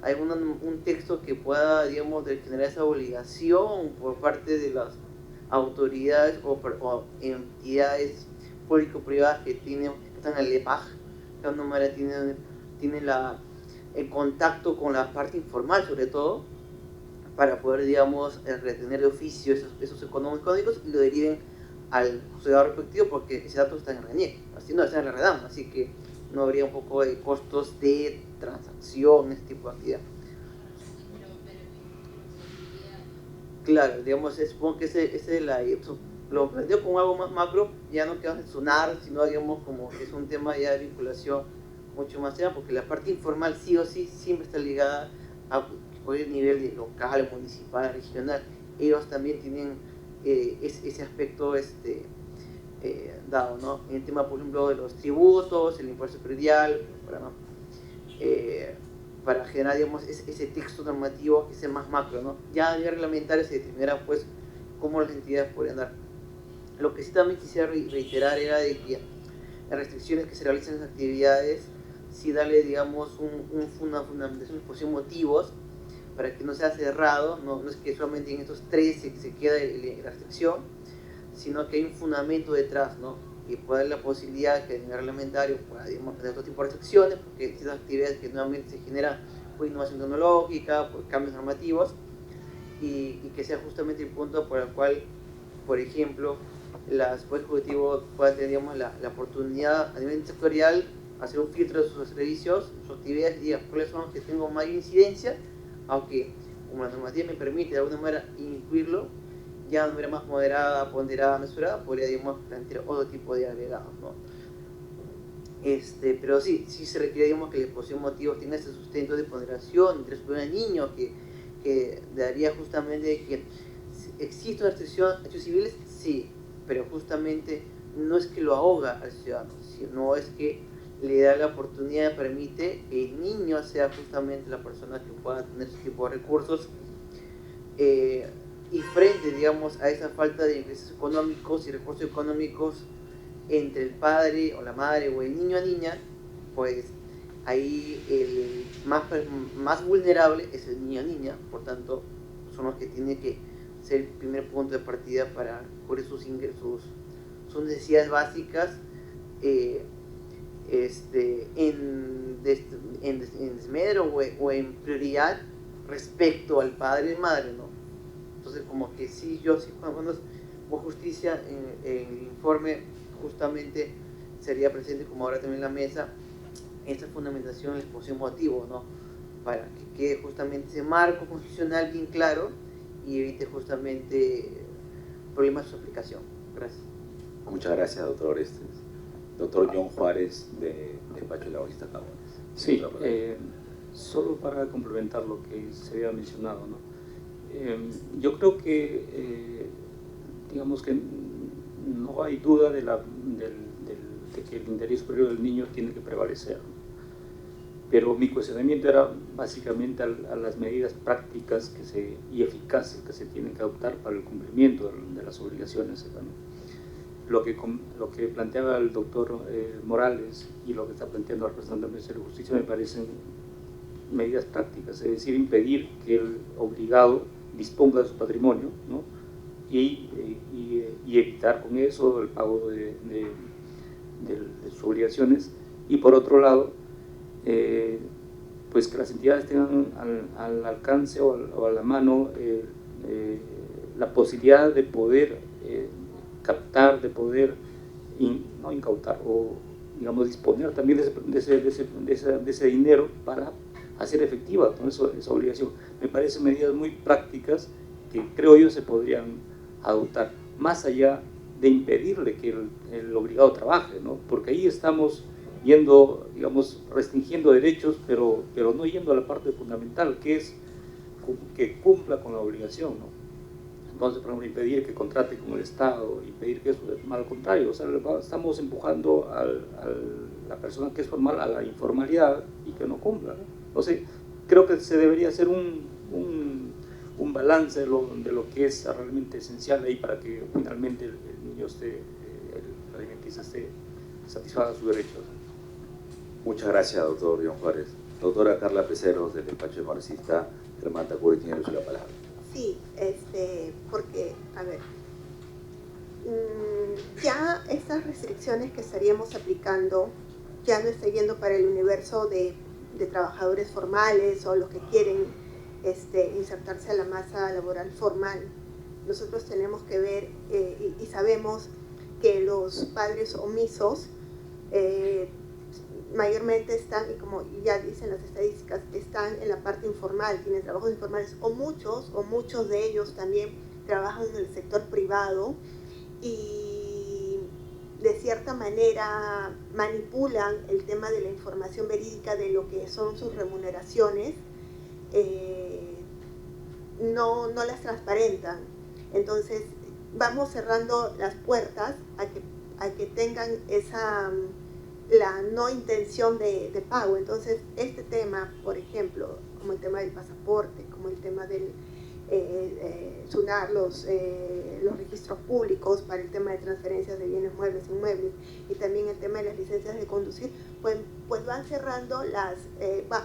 hay un texto que pueda, digamos, generar esa obligación por parte de las autoridades o entidades público-privadas que están en el EPAG, que de alguna manera tienen el contacto con la parte informal, sobre todo, para poder, digamos, retener de oficio esos económicos y lo deriven al juzgado respectivo, porque ese dato está en el RENIEC, así no está en el REDAM, así que no habría un poco de costos de transacción, ese tipo de actividad. Claro, digamos, supongo que lo planteo como algo más macro, ya no queda en SUNAT, sino, digamos, como que es un tema ya de vinculación mucho más allá, porque la parte informal sí o sí siempre está ligada a cualquier nivel de local, municipal, regional. Ellos también tienen ese aspecto dado, ¿no? En el tema, por ejemplo, de los tributos, el impuesto predial, para generar, digamos, ese texto normativo que sea más macro, ¿no? Ya a nivel reglamentario se determinará, pues, cómo las entidades podrían dar. Lo que sí también quisiera reiterar era de que las restricciones que se realizan en las actividades, sí darle, digamos, una fundamentación, exposición, motivos, para que no sea cerrado, no es que solamente en estos 3 se queda la restricción, sino que hay un fundamento detrás, ¿no? Y puede haber la posibilidad que el nivel reglamentario pueda, digamos, tener otro tipo de restricciones, porque ciertas actividades que nuevamente se generan por innovación tecnológica, por cambios normativos, y que sea justamente el punto por el cual, por ejemplo, el Poder Ejecutivo pueda tener, digamos, la oportunidad a nivel sectorial hacer un filtro de sus servicios, sus actividades, y diga cuáles son los que tengan mayor incidencia, aunque como la normativa me permite de alguna manera incluirlo, ya de manera más moderada, ponderada, mesurada, podría, digamos, plantear otro tipo de agregados, ¿no? Pero sí se requiere, digamos, que la exposición de motivos tenga ese sustento de ponderación entre el niño, que daría justamente que existe una restricción de hechos civiles, sí, pero justamente no es que lo ahoga al ciudadano, sino es que le da la oportunidad, permite que el niño sea justamente la persona que pueda tener ese tipo de recursos, y frente, digamos, a esa falta de ingresos económicos y recursos económicos entre el padre o la madre o el niño o niña, pues ahí el más vulnerable es el niño o niña, por tanto son los que tienen que ser el primer punto de partida para cubrir sus ingresos, sus necesidades básicas, en desmedro o en prioridad respecto al padre y madre, ¿no? Entonces, como que sí, yo sí, cuando hubo justicia en el informe, justamente sería presente, como ahora también en la mesa, esta fundamentación, la exposición motivo, ¿no? Para que quede justamente ese marco constitucional bien claro y evite justamente problemas de su aplicación. Gracias. Muchas gracias, doctor Orestes. Doctor John Juárez, de Despacho de la Abogacía Cabones. Sí, solo para complementar lo que se había mencionado, ¿no? Yo creo que, digamos que no hay duda de que el interés superior del niño tiene que prevalecer, ¿no? Pero mi cuestionamiento era básicamente a las medidas prácticas y eficaces que se tienen que adoptar para el cumplimiento de las obligaciones, ¿no? Lo que planteaba el doctor Morales y lo que está planteando el representante del Ministerio de Justicia me parecen medidas prácticas, es decir, impedir que el obligado disponga de su patrimonio, ¿no? y evitar con eso el pago de sus obligaciones, y por otro lado, pues que las entidades tengan al alcance o a la mano la posibilidad de poder captar, de poder no incautar, o digamos disponer también de ese dinero para hacer efectiva, ¿no? esa obligación. Me parecen medidas muy prácticas que creo yo se podrían adoptar, más allá de impedirle que el obligado trabaje, ¿no? Porque ahí estamos yendo, digamos, restringiendo derechos, pero no yendo a la parte fundamental, que es que cumpla con la obligación, ¿no? Entonces, por ejemplo, impedir que contrate con el Estado, impedir que eso es al contrario, o sea, estamos empujando a la persona que es formal a la informalidad y que no cumpla, ¿no? Entonces, creo que se debería hacer un balance de lo que es realmente esencial ahí para que finalmente el niño el alimentista satisfaga sus derechos. Muchas gracias, doctor John Juárez. Doctora Carla Peceros, del despacho de marxista Germán Tacuri, tiene la palabra. Sí, porque, a ver, ya estas restricciones que estaríamos aplicando ya no está yendo para el universo de trabajadores formales o los que quieren insertarse a la masa laboral formal. Nosotros tenemos que ver y sabemos que los padres omisos mayormente están, y como ya dicen las estadísticas, están en la parte informal, tienen trabajos informales, o muchos de ellos también trabajan en el sector privado y de cierta manera manipulan el tema de la información verídica de lo que son sus remuneraciones, no las transparentan. Entonces vamos cerrando las puertas a que tengan la no intención de pago. Entonces este tema, por ejemplo, como el tema del pasaporte, como el tema del SUNAT, los registros públicos para el tema de transferencias de bienes muebles e inmuebles, y también el tema de las licencias de conducir, pues van cerrando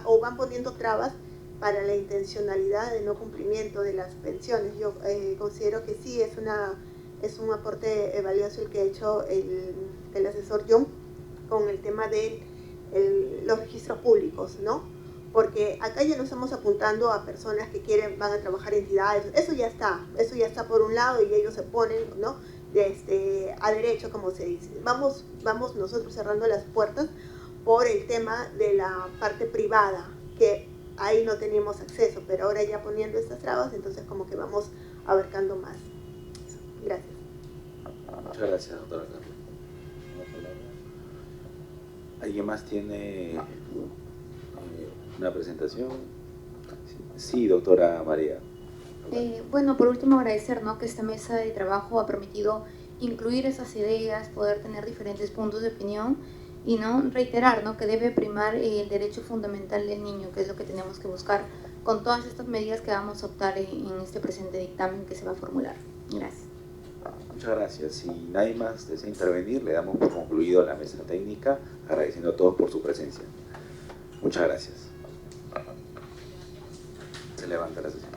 o van poniendo trabas para la intencionalidad de no cumplimiento de las pensiones. Yo considero que sí es un aporte valioso el que ha hecho el asesor Young con el tema de los registros públicos, ¿no? Porque acá ya no estamos apuntando a personas que van a trabajar entidades, eso ya está por un lado y ellos se ponen, ¿no? A derecho, como se dice. Vamos nosotros cerrando las puertas por el tema de la parte privada, que ahí no teníamos acceso, pero ahora ya poniendo estas trabas, entonces como que vamos abarcando más. Gracias. Muchas gracias, doctora Carmen. ¿Alguien más tiene una presentación? Sí, doctora María. Bueno, por último agradecer, ¿no?, que esta mesa de trabajo ha permitido incluir esas ideas, poder tener diferentes puntos de opinión y no reiterar, ¿no?, que debe primar el derecho fundamental del niño, que es lo que tenemos que buscar con todas estas medidas que vamos a optar en este presente dictamen que se va a formular. Gracias. Muchas gracias. Si nadie más desea intervenir, le damos por concluido la mesa técnica, agradeciendo a todos por su presencia. Muchas gracias. Se levanta la sesión.